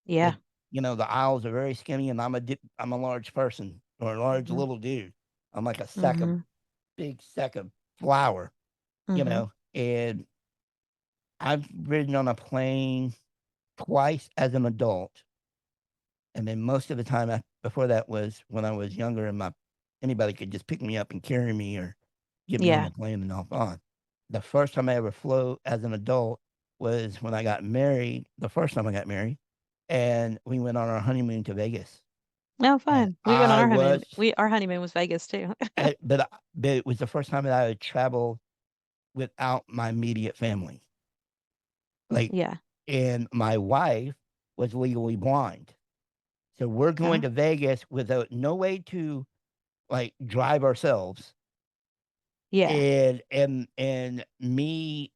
Yeah. The the aisles are very skinny, and I'm a large person or a large Hmm. little dude. I'm like a Hmm. big sack of flour, Hmm. and I've ridden on a plane twice as an adult, and then most of the time before that was when I was younger, and my anybody could just pick me up and carry me or get me on Yeah. the plane and off on. The first time I ever flew as an adult was when I got married. The first time I got married, and we went on our honeymoon to Vegas, Oh, and fun. We went on I our honeymoon. was, Our honeymoon was Vegas too. but it was the first time that I had traveled without my immediate family. Like Yeah. and my wife was legally blind. So we're going Oh, to Vegas without no way to like drive ourselves, yeah. and me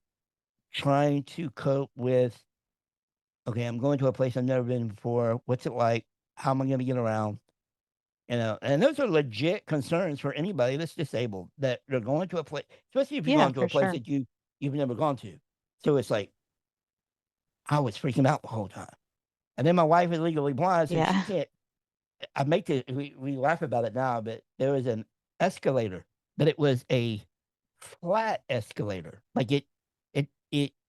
trying to cope with, okay, I'm going to a place I've never been before. What's it like? How am I going to get around? And those are legit concerns for anybody that's disabled, that they're going to a place, especially if you're Yeah, going to a for place sure. that you've never gone to. So it's like I was freaking out the whole time. And then my wife is legally blind, so she Yeah. can't. I make it. We laugh about it now, but there was an escalator, but it was a flat escalator. Like it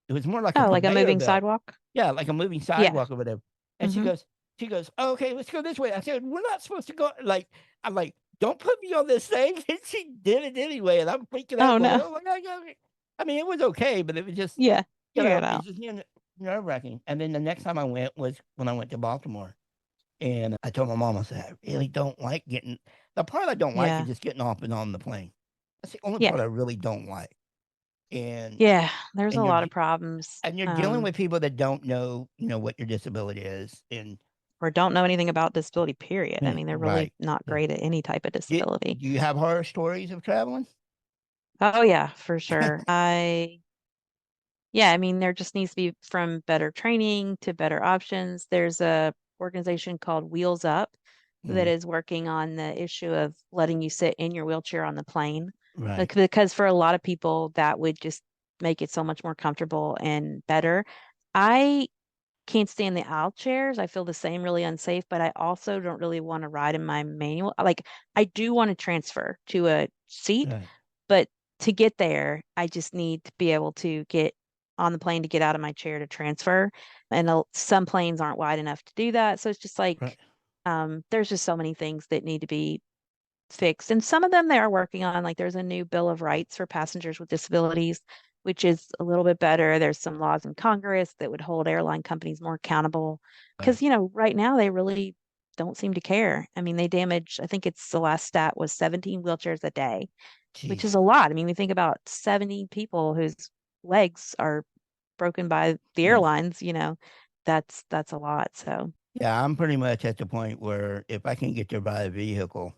was more like a Oh, like a conveyor moving belt. sidewalk? Yeah, like a moving Yeah. sidewalk or whatever. And Mm-hmm. she goes, oh, okay, let's go this way. I said, we're not supposed to go. Like, I'm like, don't put me on this thing. And she did it anyway, and I'm freaking out, Oh going, no. oh my god. I mean, it was okay, but it was just, Yeah. You got it's out. just nerve wracking. And then the next time I went was when I went to Baltimore. And I told my mom, I said, I really don't like getting, the part I don't like is Yeah. just getting off and on the plane. That's the only Yeah. part I really don't like. And Yeah. There's a and you're lot of problems. and you're dealing with people that don't know, what your disability is. And Or don't know anything about disability, period. I mean, they're really right. not Yeah. great at any type of disability. Do you have horror stories of traveling? Oh yeah, for sure. Yeah, I mean, there just needs to be from better training to better options. There's a organization called Wheels Up that Mm, is working on the issue of letting you sit in your wheelchair on the plane. right, Because for a lot of people, that would just make it so much more comfortable and better. I can't stand the aisle chairs. I feel the same, really unsafe, but I also don't really want to ride in my manual. Like, I do want to transfer to a seat, right, but to get there, I just need to be able to get on the plane to get out of my chair to transfer. And some planes aren't wide enough to do that. So it's just like, right. there's just so many things that need to be fixed. And some of them they are working on, like there's a new Bill of Rights for passengers with disabilities, which is a little bit better. There's some laws in Congress that would hold airline companies more accountable Right. because, right now they really don't seem to care. I mean, they damage, I think it's the last stat was 17 wheelchairs a day, which is Jeez. a lot. I mean, we think about 70 people whose legs are broken by the Yeah. airlines, that's a lot. So, Yeah, I'm pretty much at the point where if I can get there by a vehicle,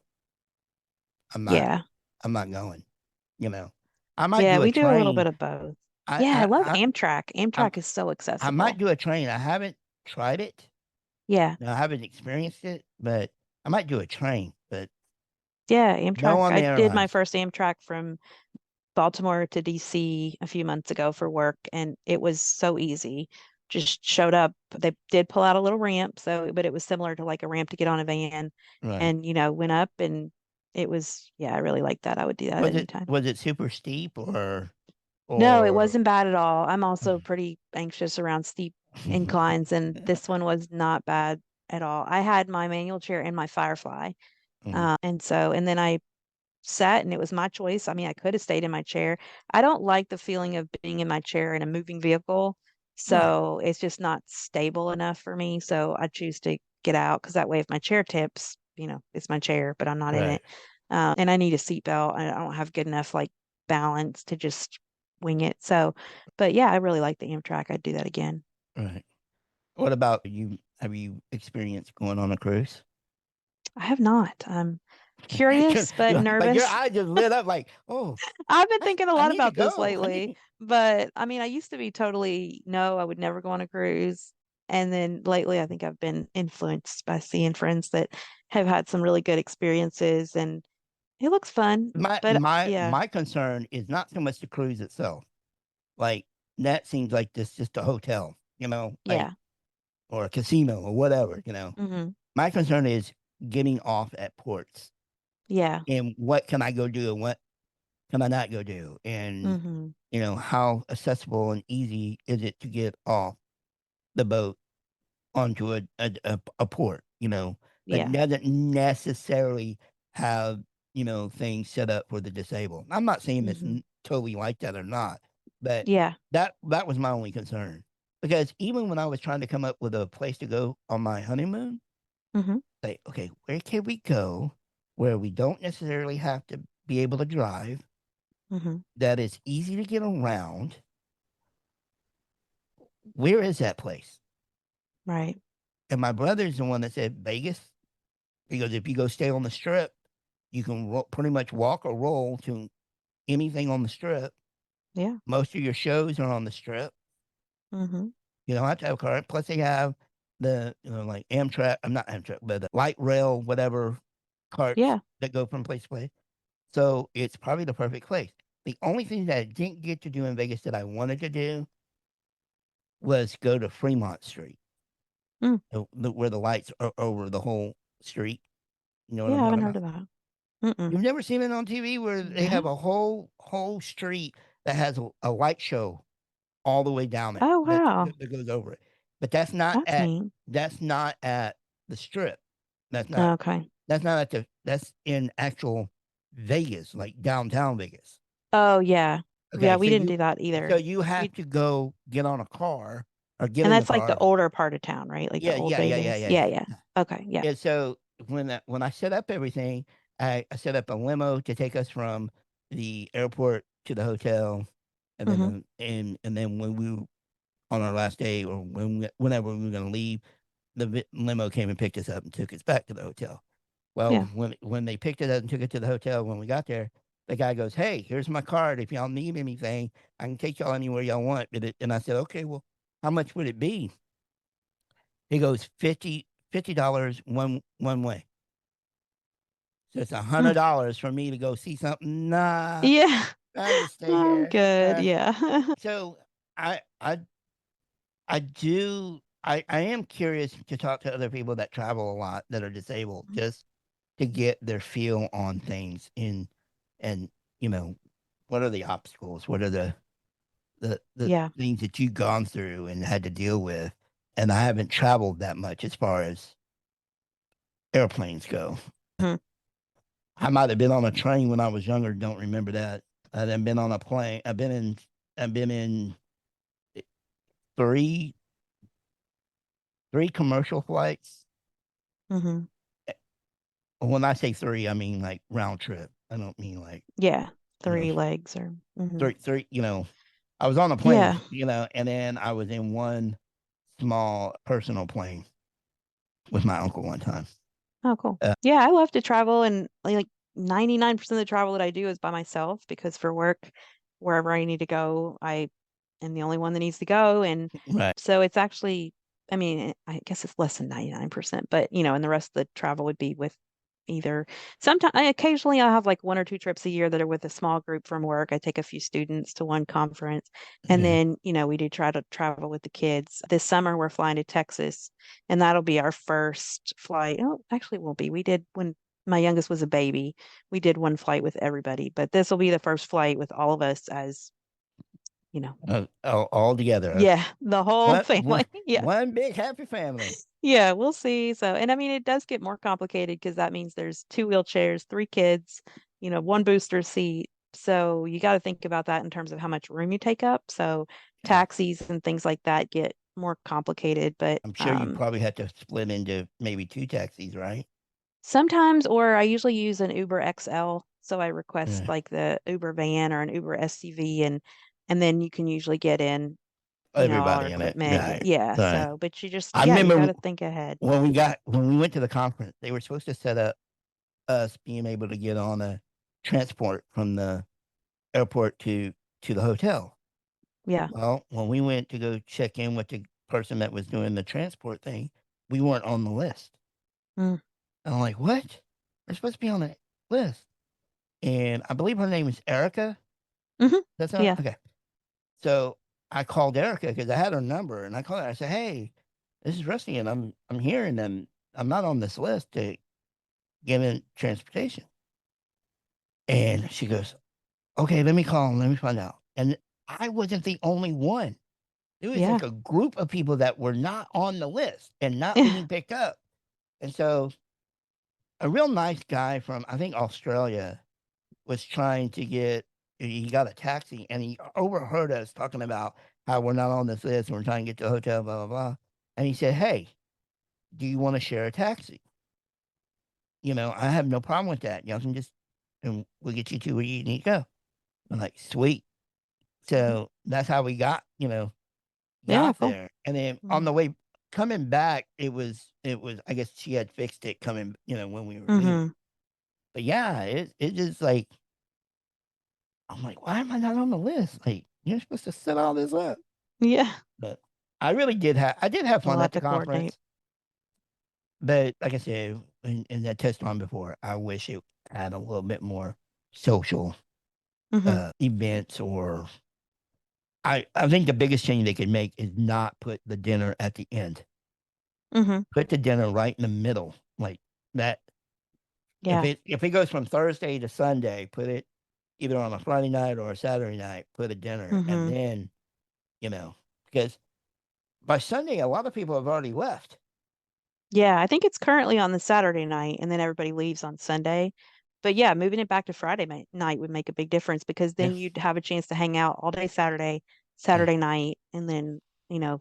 I'm not yeah. I'm not going. You know. I might Yeah, do a we do a little train. bit of both. I Yeah, I I love I Amtrak. I'm, Amtrak is so I might accessible. do a train. I haven't tried it. Yeah. No, I haven't experienced it, but I might do a train, but Yeah, no Amtrak. on the I did my airlines. first Amtrak from Baltimore to DC a few months ago for work, and it was so easy. Just showed up. They did pull out a little ramp, but it was similar to like a ramp to get on a van, Right. and went up, and it was, yeah, I really liked that. I would do that anytime. Was it super steep No, it or wasn't bad at all. I'm also pretty anxious around steep inclines, and this one was not bad at all. I had my manual chair and my Firefly. Mm, And then I sat and it was my choice. I mean, I could have stayed in my chair. I don't like the feeling of being in my chair in a moving vehicle. right, So it's just not stable enough for me. So I choose to get out because that way, if my chair tips, it's my chair, but I'm not in right, it. And I need a seatbelt. I don't have good enough like balance to just wing it. So, but yeah, I really like the Amtrak. I'd do that again. right. What about you? Have you experienced going on a cruise? I have not. I'm curious but Like your nervous. eye just lit up like, oh, I've been thinking a I lot need to about this go. I lately, need but I mean, I used to be totally no, I would never go on a cruise. And then lately, I think I've been influenced by seeing friends that have had some really good experiences, and it looks fun. But yeah, my concern is not so much the cruise itself. Like that seems like this just a hotel, like yeah, or a casino or whatever. hmm, My concern is getting off at ports yeah, and what can I go do and what can I not go do? And, hmm, how accessible and easy is it to get off the boat onto a port, that yeah, doesn't necessarily have, things set up for the disabled. I'm not saying it's hmm, totally like that or not, but yeah, that was my only concern. Because even when I was trying to come up with a place to go on my honeymoon, hmm, like, okay, where can we go where we don't necessarily have to be able to drive, hmm, that is easy to get around, where is that place? Right. And my brother's the one that said Vegas. He goes, if you go stay on the strip, you can pretty much walk or roll to anything on the strip. Yeah. Most of your shows are on the strip. Mm-hmm. You don't have to have a car. Plus, they have the, like Amtrak, I'm not Amtrak, but the light rail, whatever carts Yeah. that go from place to place. So it's probably the perfect place. The only thing that I didn't get to do in Vegas that I wanted to do was go to Fremont Street, Mm. where the lights are over the whole street. You know what Yeah, I'm I talking haven't heard about? of that. Mm-mm. You've never seen it on TV where they have No. a whole street that has a light show all the way down it Oh, that wow. that goes over it. But that's That's neat. not at the strip. That's not Okay. that's in actual Vegas, like downtown Vegas. Oh, yeah. Yeah, Okay, we didn't do that so either. you have We to go get on a car or get And in the that's like the car. older part of town, right? Like the Yeah, old yeah, yeah, yeah, Vegas. yeah, Yeah, yeah. yeah. Okay, yeah. And so when I set up everything, I set up a limo to take us from the airport to the hotel, and then Mm-hmm. and then when we were on our last day or whenever we were going to leave, the limo came and picked us up and took us back to the hotel. Well, Yeah. when they picked it up and took it to the hotel, when we got there, the guy goes, "Hey, here's my card. If y'all need anything, I can take y'all anywhere y'all want." And I said, "Okay, well, how much would it be?" He goes, $50 one way. So it's Mm. $100 for me to go see something. Nah, Yeah. I just stay I'm here. good. Yeah. So I I I do I am curious to talk to other people that travel a lot that are disabled, just to get their feel on things and you know, what are the obstacles? What are the Yeah. things that you've gone through and had to deal with? And I haven't traveled that much as far as airplanes go. Mhm. I might have been on a train when I was younger, don't remember that. I've been on a plane. I've been in three three commercial flights. Mhm. Eh, When I say three, I mean like round trip. I don't mean like, Yeah. you know, 3 legs or mhm. three, I was on a Yeah. plane, and then I was in one small personal plane with my uncle one time. Oh, cool. Uh, Yeah, I love to travel and like 99% of the travel that I do is by myself because for work, wherever I need to go, I am the only one that needs to go. And right. so it's actually, I mean, I guess it's less than 99%, but and the rest of the travel would be with either sometimes occasionally I'll have like 1 or 2 trips a year that are with a small group from work. I take a few students to one conference and Yeah. then, we do try to travel with the kids. This summer we're flying to Texas and that'll be our first flight. Oh, actually, it won't be. We did when my youngest was a baby. We did one flight with everybody, but this will be the first flight with all of us as, you know, All together. yeah, the whole One, one, family. Yeah. one big happy family. Yeah, we'll see. So, and I mean, it does get more complicated because that means there's 2 wheelchairs, 3 kids, one booster seat. So you got to think about that in terms of how much room you take up. So Yeah. taxis and things like that get more complicated, but I'm sure you probably had to split into maybe two taxis, right? sometimes, or I usually use an Uber XL. So I request Yeah. like the Uber van or an Uber SUV and then you can usually get in, all our Everybody in it. equipment. Right. Yeah. Right. So, but you just, I yeah, you got remember to think ahead. when we went to the conference, they were supposed to set up us being able to get on a transport from the airport to the hotel. Yeah. Well, when we went to go check in with the person that was doing the transport thing, we weren't on the list. Mm. And I'm like, what? We're supposed to be on the list. And I believe her name is Erica. Hmm. That's not Yeah. okay. So I called Erica because I had her number, and I called her. I said, "Hey, this is Rusty, and I'm here, and I'm not on this list to get in transportation." And she goes, "Okay, let me call and let me find out." And I wasn't the only one. There was Yeah. like a group of people that were not on the list and not being picked up. And so a real nice guy from I think Australia was trying to get. He got a taxi and he overheard us talking about how we're not on this list and we're trying to get to a hotel, blah blah blah. And he said, "Hey, do you want to share a taxi? I have no problem with that. Y'all can just and we'll get you to where you need to go." I'm like, sweet. Mhm. So that's how we got, Yeah, got cool. there, and then on Mhm. the way coming back, it was I guess she had fixed it coming, when we were leaving. Mhm. But yeah, it just like I'm like, why am I not on the list? Like, you're supposed to set all this up. Yeah. But I did have A fun lot at the to coordinate. conference. But like I said, in that touched on before, I wish it had a little bit more social Mhm. events. Or I think the biggest change they could make is not put the dinner at the end. Mhm. Put the dinner right in the middle. Like that, Yeah. if it goes from Thursday to Sunday, put it either on a Friday night or a Saturday night, put a dinner, and Mhm. then, you know, because by Sunday a lot of people have already left. Yeah, I think it's currently on the Saturday night and then everybody leaves on Sunday. But yeah, moving it back to Friday night would make a big difference because Yeah. then you'd have a chance to hang out all day Saturday, Yeah. Saturday night, and then,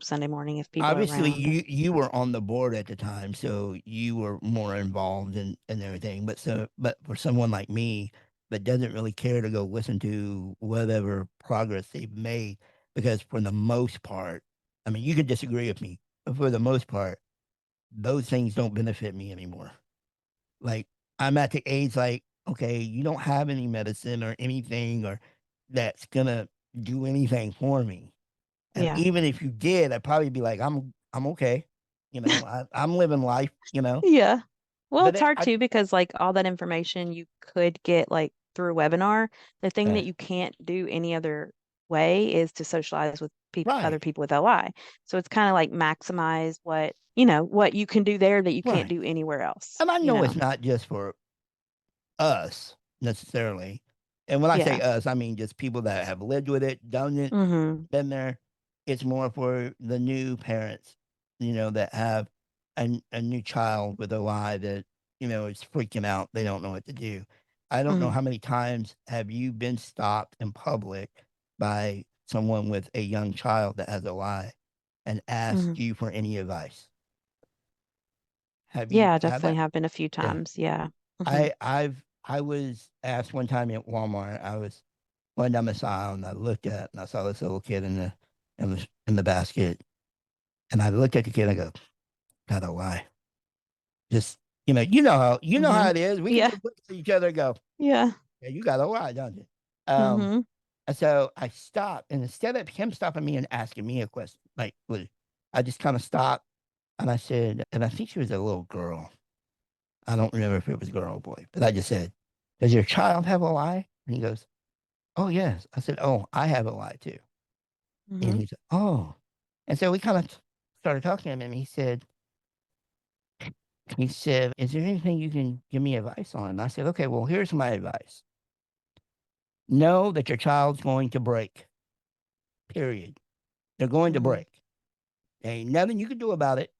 Sunday morning if people are Obviously, around. you were on the board at the time, so you were more involved in everything. But for someone like me that doesn't really care to go listen to whatever progress they've made, because for the most part, I mean, you can disagree with me, but for the most part, those things don't benefit me anymore. Like, I'm at the age like, okay, you don't have any medicine or anything or that's gonna do anything for me. And Yeah. even if you did, I'd probably be like, I'm okay. I'm living life, Yeah. Well, But it's it, hard I too because like all that information you could get like through a webinar. The thing that you can't do any other way is to socialize with other right, people with LI. So it's kind of like maximize what you can do there that you can't right. do anywhere else, And I you know it's know. not just for us necessarily. And when I say Yeah. us, I mean just people that have lived with it, done it, Mhm. been there. It's more for the new parents, that have a new child with a lie that, is freaking out. They don't know what to do. I don't know Mhm. how many times have you been stopped in public by someone with a young child that has a lie and asked Mhm. you for any advice? Have you Yeah, had definitely that? have been a few Yeah. times. Yeah. Mhm. I was asked one time at Walmart. I was going down the aisle and I saw this little kid in the basket, and I looked at the kid and I go, "Gotta lie." Just you know how Mhm. it is. We can Yeah. just look at each other and go, Yeah. "Yeah, you gotta lie, don't you?" Um, Mhm. and so I stopped, and instead of him stopping me and asking me a question, I just kind of stopped and I said, and I think she was a little girl. I don't remember if it was girl or boy, but I just said, "Does your child have a lie?" And he goes, "Oh yes." I said, "Oh, I have a lie too." And Mhm. he said, "Oh." And so we kind of started talking to him, and he said, "Is there anything you can give me advice on?" And I said, "Okay, well, here's my advice. Know that your child's going to break, period. They're going to Mhm. break. There ain't nothing you can do about it.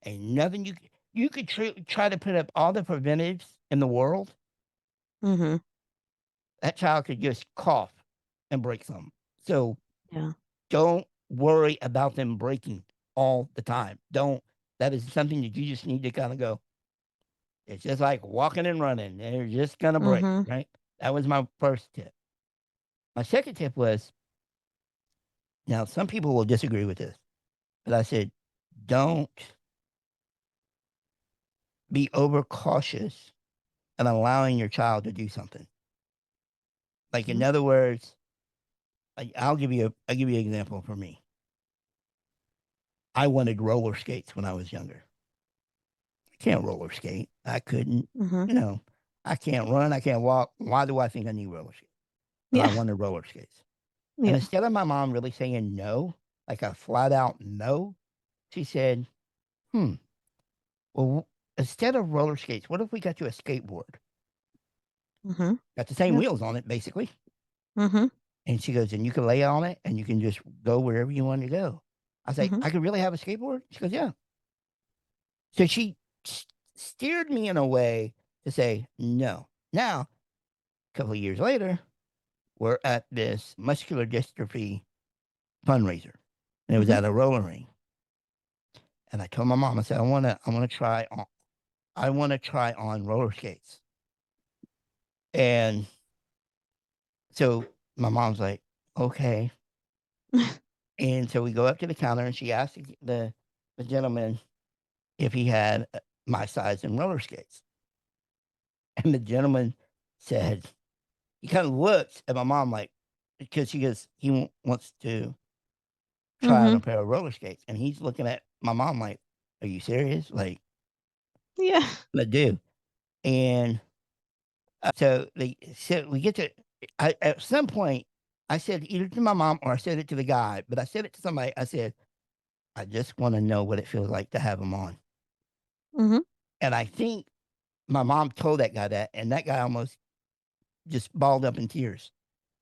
Ain't nothing you could try to put up all the preventives in the world. Mhm. That child could just cough and break something. So Yeah. don't worry about them breaking all the time. Don't. That is something that you just need to kind of go, it's just like walking and running. They're just gonna break, Mhm. right? That was my first tip. My second tip was, now some people will disagree with this, but I said, don't be overcautious in allowing your child to do something. Like in Mhm. other words, I'll give you an example for me. I wanted roller skates when I was younger. I can't roller skate. I couldn't, Mhm. you know, I can't run, I can't walk. Why do I think I need roller skates? But I Yeah. wanted roller skates. And Yeah. instead of my mom really saying no, like a flat out no, she said, hmm, well, instead of roller skates, what if we got you a skateboard? Mhm. Got the same Yeah. wheels on it, basically. Mhm. And she goes, and you can lay on it and you can just go wherever you want to go. I was like, Mhm. I could really have a skateboard? She goes, yeah. So she steered me in a way to say no. Now, a couple of years later, we're at this muscular dystrophy fundraiser. And it was Mhm. at a roller ring. And I told my mom, I said, I want to try on roller skates. And so my mom's like, okay. And so we go up to the counter, and she asked the gentleman if he had my size in roller skates. And the gentleman said, he kind of looks at my mom like, because she goes, he wants to try on Mm-hmm. a pair of roller skates. And he's looking at my mom like, are you serious? Like, Yeah. I do. And so we get to, at some point, I said either to my mom or I said it to the guy, but I said it to somebody. I said, I just want to know what it feels like to have them on. Mm-hmm. And I think my mom told that guy that, and that guy almost just balled up in tears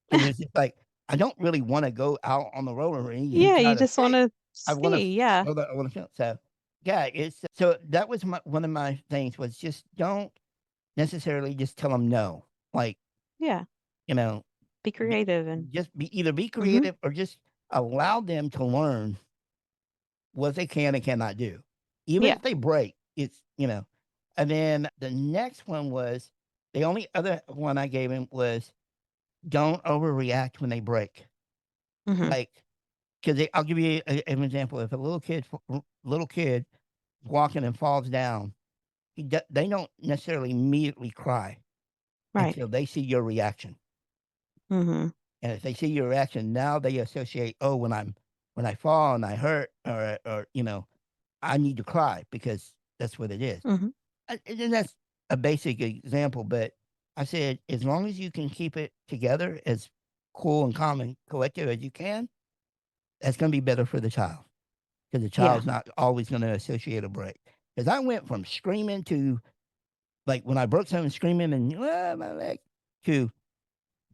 because it's just like, I don't really want to go out on the roller rink and Yeah, try you to just want skate. to I want to see. Yeah. feel that. I want to feel. So, yeah, it's so that was one of my things was just don't necessarily just tell them no. Like, Yeah. you know, Be be, creative and just be either be mm-hmm. creative or just allow them to learn what they can and cannot do. Even Yeah. if they break, it's. And then the next one was the only other one I gave him was don't overreact when they break. Mm-hmm. Like, because I'll give you an example. If a little kid walking and falls down, they don't necessarily immediately cry Right. until they see your reaction. Mm-hmm. And if they see your reaction, now they associate, oh, when I fall and I hurt or I need to cry because that's what it is. Mm-hmm. And that's a basic example, but I said as long as you can keep it together as cool and calm and collective as you can, that's going to be better for the child because the Yeah. child's not always going to associate a break. Because I went from screaming to like when I broke something, screaming and my leg to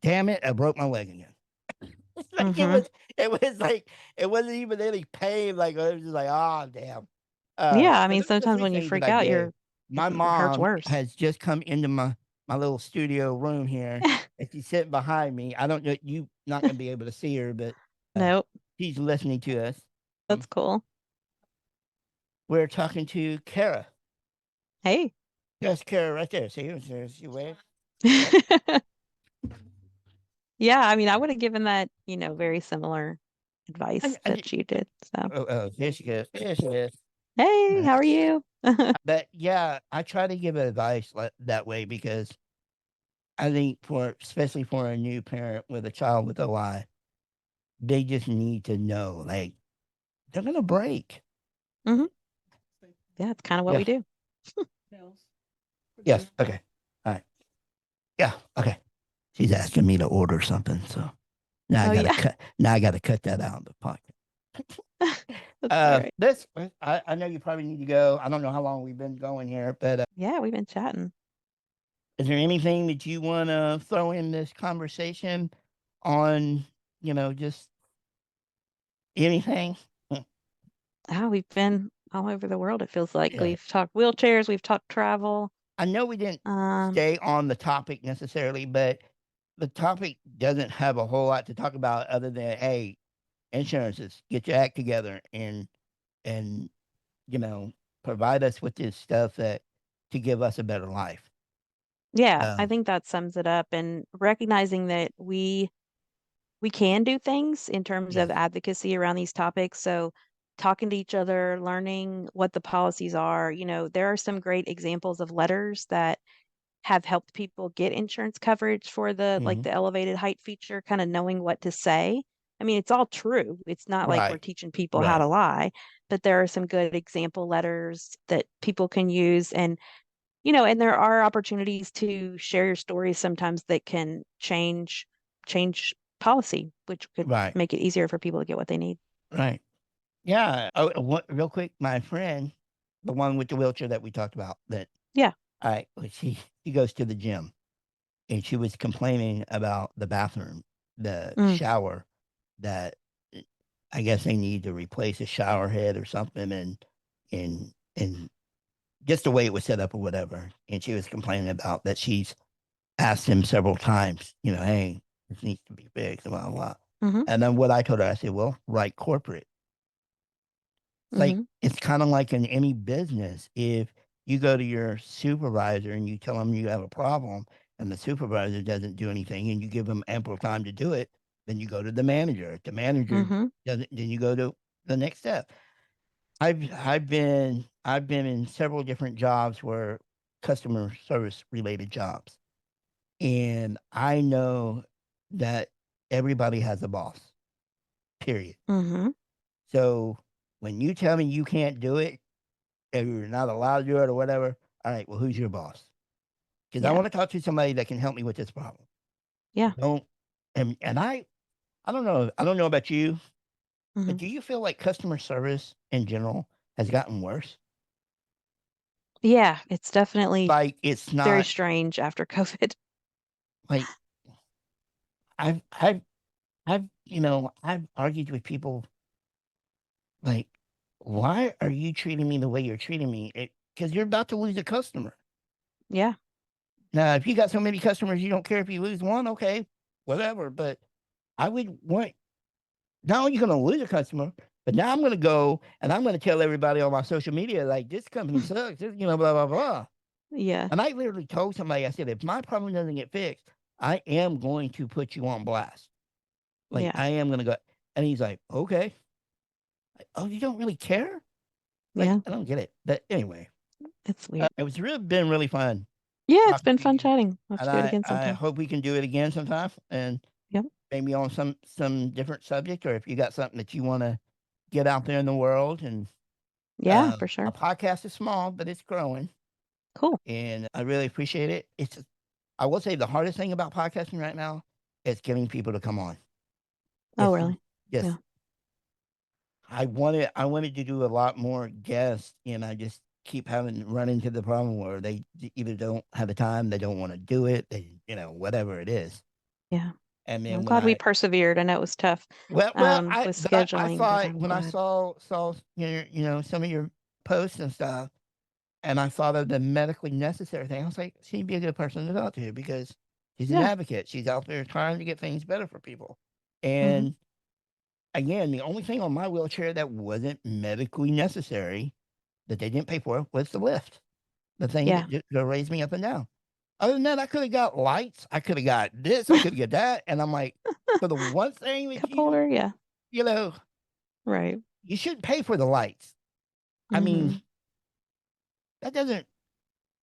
damn it, I broke my leg again. It's like Mm-hmm. it was like it wasn't even any pain. Like it was just like, oh damn. Yeah. I So mean, those are the sometimes three when you things that freak I out, did. My it hurts mom worse. has just come into my little studio room here, and she's sitting behind me. I don't know you not gonna be able to see her, but uh, Nope. she's listening to us. That's cool. We're talking to Kara. Hey. That's Kara right there. See her? She waves. Yeah, I mean, I would have given that, very similar I, advice I, that you did. So, there she goes. There she is. hey, how are you? But yeah, I try to give advice that way because I think especially for a new parent with a child with OI, they just need to know like they're gonna break. Hmm. Yeah, it's kind of what we Yes. do. Yes. Okay. All right. Yeah. Okay. She's asking me to order something, so now I Oh, gotta yeah. cut. Now I gotta cut that out of the pocket. That's all right. This I know you probably need to go. I don't know how long we've been going here, but Yeah, we've been chatting. is there anything that you want to throw in this conversation on? Just anything. Oh, we've been all over the world, it feels like. Yeah. We've talked wheelchairs, we've talked travel. I know we didn't Um, stay on the topic necessarily, but the topic doesn't have a whole lot to talk about other than, hey, insurances, get your act together and you know provide us with this stuff that to give us a better life. yeah, I Um, think that sums it up and recognizing that we can do things in terms of yes, advocacy around these topics. So, talking to each other, learning what the policies are, there are some great examples of letters that have helped people get insurance coverage for the like hmm the elevated height feature, kind of knowing what to say. I mean, it's all true. It's not like we're right, teaching people how right, to lie, but there are some good example letters that people can use and there are opportunities to share your stories sometimes that can change policy, which could right, make it easier for people to get what they need. right. Yeah. Oh, real quick, my friend, the one with the wheelchair that we talked about, that Yeah. I she goes to the gym and she was complaining about the bathroom, the Mm, shower that I guess they need to replace a shower head or something and just the way it was set up or whatever. And she was complaining about that she's asked him several times, hey, this needs to be fixed, blah, blah, blah. mm-hmm, And then what I told her, I said, well, write corporate. It's like mm-hmm. it's kind of like in any business. If you go to your supervisor and you tell them you have a problem and the supervisor doesn't do anything and you give them ample time to do it, Then you go to the manager. If the manager Mm-hmm. doesn't, then you go to the next step. I've been in several different jobs where customer service related jobs, and I know that everybody has a boss. Period. Mm-hmm. So when you tell me you can't do it, or you're not allowed to do it, or whatever, all right, well, who's your boss? Because I Yeah. want to talk to somebody that can help me with this problem. Yeah. Don't and I don't know. I don't know about you, but Mm-hmm. do you feel like customer service in general has gotten worse? Yeah. It's definitely Like it's very not strange after COVID. like I've I've I've argued with people like, why are you treating me the way you're treating me? Because you're about to lose a customer. Yeah. Now, if you got so many customers, you don't care if you lose one, okay, whatever. But I would want not only going to lose a customer, but now I'm going to go and I'm going to tell everybody on my social media, like, this company sucks, blah, blah, blah. Yeah. And I literally told somebody, I said, if my problem doesn't get fixed, I am going to put you on blast. Like, Yeah. I am going to go. And he's like, okay. Oh, you don't really care? Like, Yeah. I don't get it. But anyway, It's weird. it was really been really fun Yeah, it's talking been to fun you. chatting. We'll have And to do it again I sometime. hope we can do it again sometime. And Yep. maybe on some different subject, or if you got something that you want to get out there in the world. And Yeah, for a sure. podcast is small, but it's growing, Cool. and I really appreciate it. I will say the hardest thing about podcasting right now is getting people to come on. Oh, It's really? just Yeah. I wanted to do a lot more guests, and I just keep having run into the problem where they either don't have the time, they don't want to do it, they whatever it is. Yeah. And I'm then when glad we I persevered. I know it was tough with I scheduling, but thought I'm when I glad. saw some of your posts and stuff, and I thought of the medically necessary thing, I was like, she'd be a good person to talk to because she's an Yeah. advocate. She's out there trying to get things better for people. Hmm. And again, the only thing on my wheelchair that wasn't medically necessary that they didn't pay for was the lift, the thing Yeah. that raised me up and down. Other than that, I could have got lights. I could have got this. I could have got that. And I'm like, for the one thing that Cup holder. Yeah. you know, Right. you shouldn't pay for the lights. I mean, Hmm. that doesn't,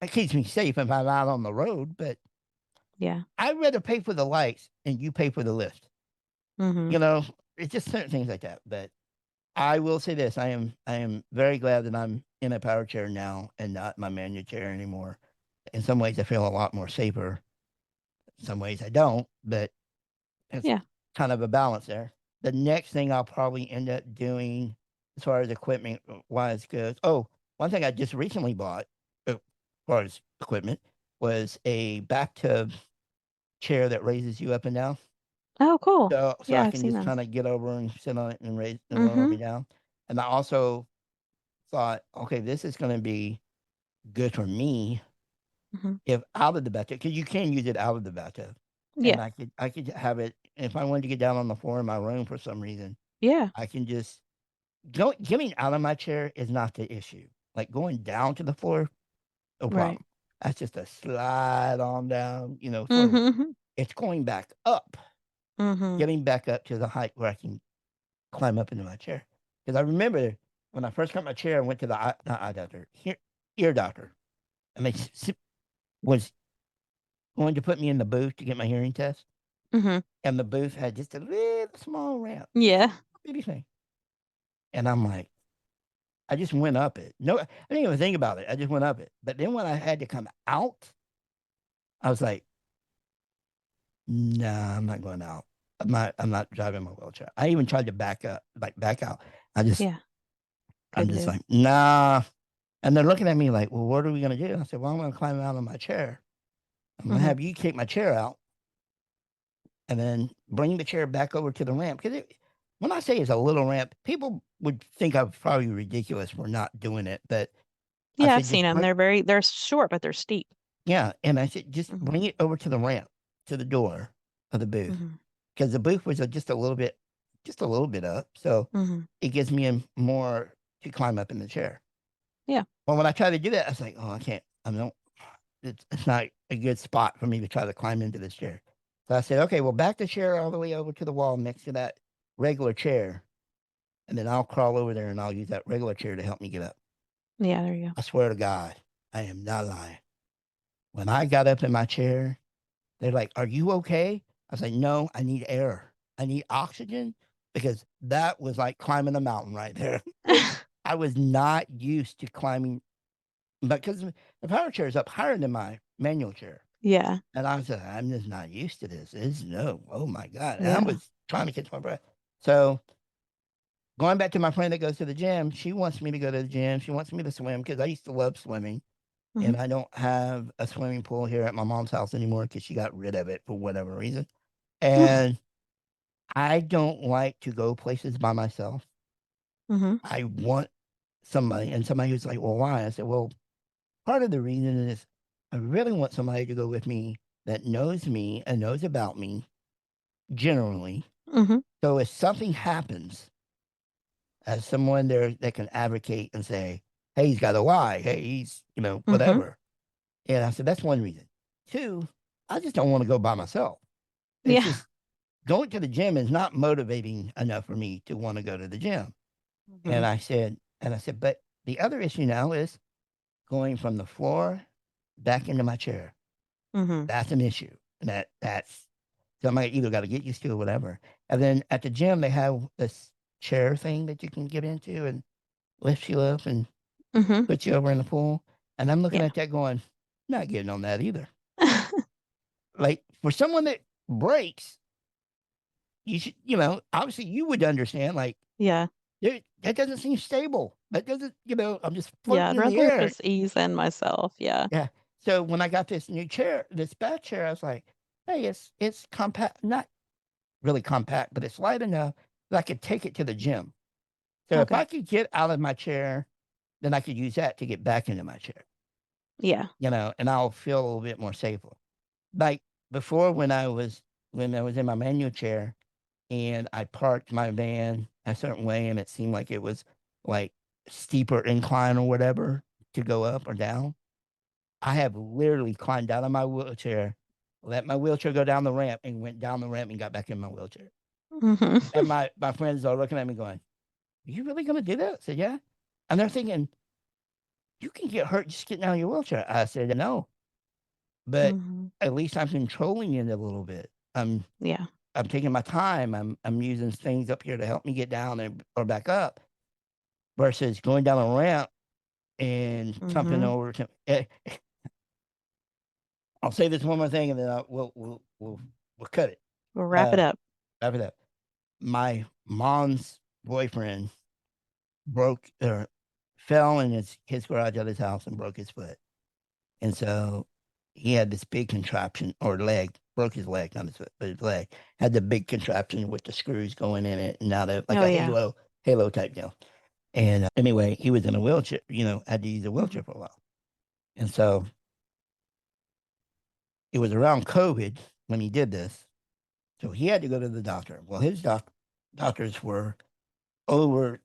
that keeps me safe if I'm out on the road, but Yeah. I'd rather pay for the lights and you pay for the lift. Hmm. You know, it's just certain things like that. But I will say this: I am very glad that I'm in a power chair now and not my manual chair anymore. In some ways, I feel a lot more safer. In some ways, I don't. But it's Yeah. kind of a balance there. The next thing I'll probably end up doing, as far as equipment wise goes, one thing I just recently bought, as far as equipment, was a bathtub chair that raises you up and down. Oh, cool. So Yeah, I I've can seen just those. kind of get over and sit on it and raise and lower me Hmm. down. And I also thought, okay, this is going to be good for me Hmm. if out of the bathtub, because you can use it out of the bathtub. And Yeah. I could have it if I wanted to get down on the floor in my room for some reason. Yeah. I can just getting out of my chair is not the issue. Like going down to the floor, no Right. problem. That's just a slide on down, floor. Hmm. It's going back up, Hmm. getting back up to the height where I can climb up into my chair. Because I remember when I first got my chair, I went to the not eye doctor, ear doctor, and they was going to put me in the booth to get my hearing test. Hmm. And the booth had just a little small ramp, just a Yeah. bitty thing. And I'm like, I just went up it. No, I didn't even think about it. I just went up it. But then when I had to come out, I was like, nah, I'm not going out. I'm not driving my wheelchair. I even tried to back up, like back out. I just Yeah. I'm Couldn't just do it. like, nah. And they're looking at me like, well, what are we gonna do? I said, well, I'm gonna climb out of my chair. I'm gonna Hmm. have you take my chair out and then bring the chair back over to the ramp. Because when I say it's a little ramp, people would think I'm probably ridiculous for not doing it. But I Yeah, I've said, seen just them. bring, They're short, but they're steep. yeah. And I said, just Hmm. bring it over to the ramp, to the door of the booth. Hmm. Because the booth was just a little bit up. So Hmm. it gives me more to climb up in the chair. Yeah. Well, when I tried to do that, I was like, oh, I can't. I don't. It's not a good spot for me to try to climb into this chair. So I said, okay, well, back the chair all the way over to the wall next to that regular chair. And then I'll crawl over there and I'll use that regular chair to help me get up. Yeah, there you I swear to God, I am not lying. When I got up in my chair, they're like, are you okay? I was like, no, I need air. I need oxygen because that was like climbing a mountain right there. go. I was not used to climbing, but because the power chair is up higher than my manual chair. Yeah. And I was like, I'm just not used to this. It's no, oh my God. And I Yeah. was trying to catch my breath. So going back to my friend that goes to the gym, she wants me to go to the gym. She wants me to swim because I used to love swimming. Mhm. And I don't have a swimming pool here at my mom's house anymore because she got rid of it for whatever reason. And I don't like to go places by myself. Mhm. I want somebody, and somebody who's like, well, why? I said, well, part of the reason is I really want somebody to go with me that knows me and knows about me generally. Mhm. So if something happens, as someone there that can advocate and say, hey, he's got a lie. Hey, he's, Mhm. whatever. And I said, that's one reason. Two, I just don't want to go by myself. It's Yeah. just going to the gym is not motivating enough for me to want to go to the gym. And Mhm. I said, but the other issue now is going from the floor back into my chair. Mhm. That's an issue. And that's somebody either got to get used to or whatever. And then at the gym, they have this chair thing that you can get into and lift you up and Mhm. put you over in the pool. And I'm looking Yeah. at that going, not getting on that either. Like for someone that breaks, you should, obviously you would understand, like, Yeah. that doesn't seem stable. That doesn't, I'm just Yeah, floating I'd in the rather air. just ease in myself. Yeah. Yeah. So when I got this new chair, this back chair, I was like, hey, it's compact, not really compact, but it's light enough that I could take it to the gym. So if Okay. I could get out of my chair, then I could use that to get back into my chair, Yeah. and I'll feel a little bit more safer. Like before when I was in my manual chair and I parked my van a certain way and it seemed like it was like steeper incline or whatever to go up or down. I have literally climbed out of my wheelchair, let my wheelchair go down the ramp and went down the ramp and got back in my wheelchair. Mhm. And my friends are looking at me going, are you really gonna do that? I said, yeah. And they're thinking, you can get hurt just getting out of your wheelchair. I said, no, but Mhm. at least I'm controlling it a little bit. Yeah. I'm taking my time. I'm using things up here to help me get down or back up versus going down a ramp and jumping Mhm. over to. I'll say this one more thing and then we'll cut it. We'll wrap it Uh, up. Wrap it up. My mom's boyfriend broke or fell in his garage at his house and broke his foot. And so he had this big contraption or leg, broke his leg, not his foot, but his leg had the big contraption with the screws going in it and out of like Oh a yeah. halo type deal. And anyway, he was in a wheelchair, had to use a Mhm. wheelchair for a while. And so it was around COVID when he did this. So he had to go to the doctor. Well, his doctors were over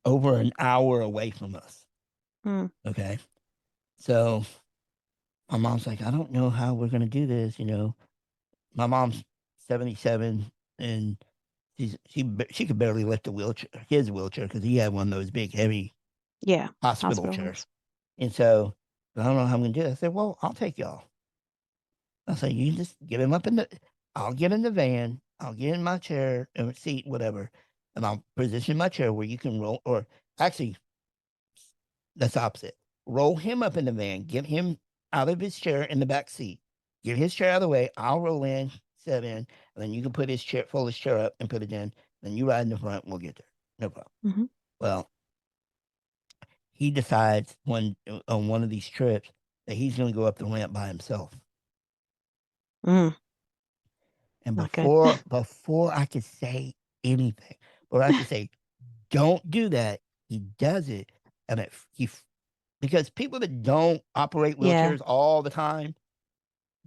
an hour away from us. Mm. Okay. So my mom's like, I don't know how we're gonna do this. My mom's 77 and she could barely lift his wheelchair because he had one of those big heavy Yeah. hospital Hospital chairs. ones. And so I don't know how I'm gonna do it. I said, well, I'll take y'all. I said, you just get him I'll get in the van, I'll get in my chair or seat, whatever, and I'll position my chair where you can roll, or actually, that's opposite. Roll him up in the van, get him out of his chair in the back seat, get his chair out of the way. I'll roll in, sit in, and then you can put fold his chair up and put it in. Then you ride in the front, we'll get there. No problem. Mhm. Well, he decides on one of these trips that he's going to go up the ramp by himself. Mm. And Not good. before I could say anything, or I could say, don't do that, he does it. And because people that don't operate Yeah. wheelchairs all the time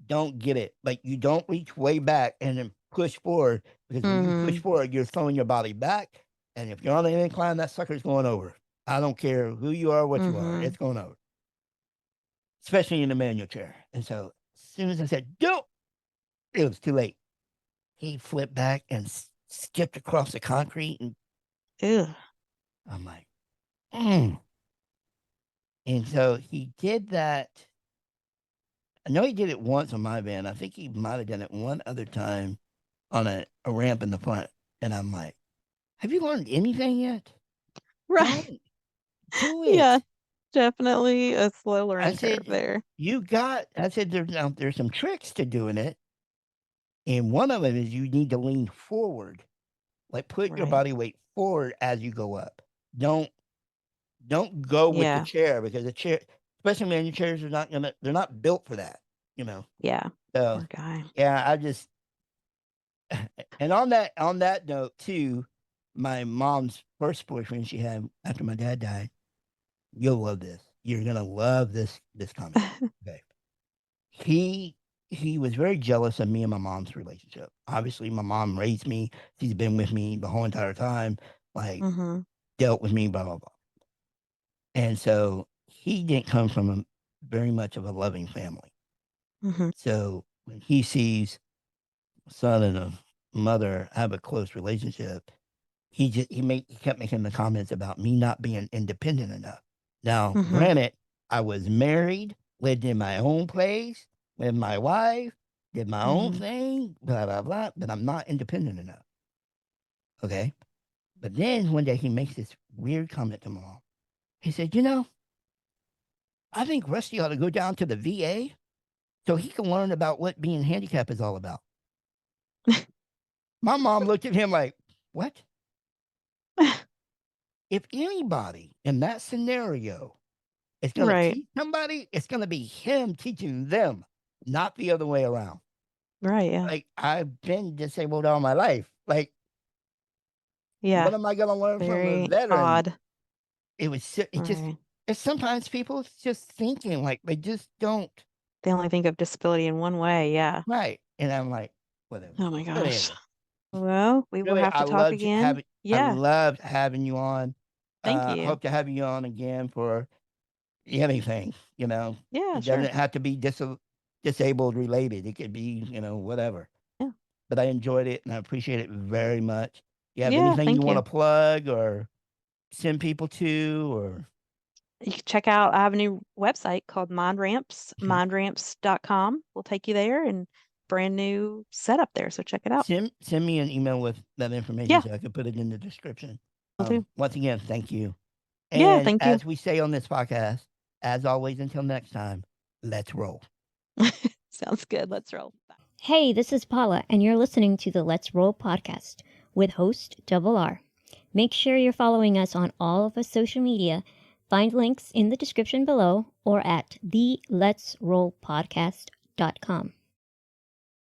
don't get it. Like you don't reach way back and then push forward because when you push Mhm. forward, you're throwing your body back. And if you're on an incline, that sucker's going over. I don't care who you are, what you are, Mhm. it's going over, especially in the manual chair. And so as soon as I said, don't, It was too late. He flipped back and skipped across the concrete, and Ew. I'm like, mm. And so he did that. I know he did it once on my van. I think he might have done it one other time on a ramp in the front. And I'm like, have you learned anything yet? Right. Don't do Yeah, it. definitely a slow I learning curve said, there. I said, there's some tricks to doing it. And one of them is you need to lean forward, like put your Right. body weight forward as you go up. Don't don't go with the Yeah. chair, because the chair, especially manual chairs, they're not built for that, you know. Yeah. So Poor guy. yeah, I just and on that note too, my mom's first boyfriend she had after my dad died, you'll love this. You're gonna love this comment. Okay. He he was very jealous of me and my mom's relationship. Obviously, my mom raised me. She's been with me the whole entire time, like Mm-hmm. dealt with me, blah blah blah. And so he didn't come from a very much of a loving family. Mm-hmm. So when he sees a son and a mother have a close relationship, he kept making the comments about me not being independent enough. Now, Mm-hmm. granted, I was married, lived in my own place with my wife, did my own Mm-hmm. thing, blah blah blah, but I'm not independent enough. Okay. But then one day he makes this weird comment to my mom. He said, I think Rusty ought to go down to the VA so he can learn about what being handicapped is all about. My mom looked at him like, what? If anybody in that scenario is going to Right. teach somebody, it's going to be him teaching them, not the other way around. Right. Yeah. Like, I've been disabled all my life. Like, Yeah. what am I going to learn from a Very veteran? odd. It just, Right. it's sometimes people just thinking like they just don't. They only think of disability in one way. Yeah. Right. And I'm like, whatever. Oh my But gosh. anyway, Well, we will really, have to talk again. I Yeah. loved having you on. Thank you. Hope to have you on again for anything. Yeah, It sure. doesn't have to be disabled related. It could be, whatever. Yeah. But I enjoyed it and I appreciate it very much. You have Yeah, anything you thank want you. to plug or send people to, or You can check out, I have a new website called Mind Ramps, Mhm. mindramps.com. We'll take you there and brand new setup there. So check it out. send me an email with that information Yeah, so I can put it in the description. will do. Once again, thank you. Yeah, And thank you. as we say on this podcast, as always, until next time, let's roll. Sounds good. Let's roll. Bye. Hey, this is Paula, and you're listening to the Let's Roll podcast with host Double R. Make sure you're following us on all of our social media. Find links in the description below or at theletsrollpodcast.com.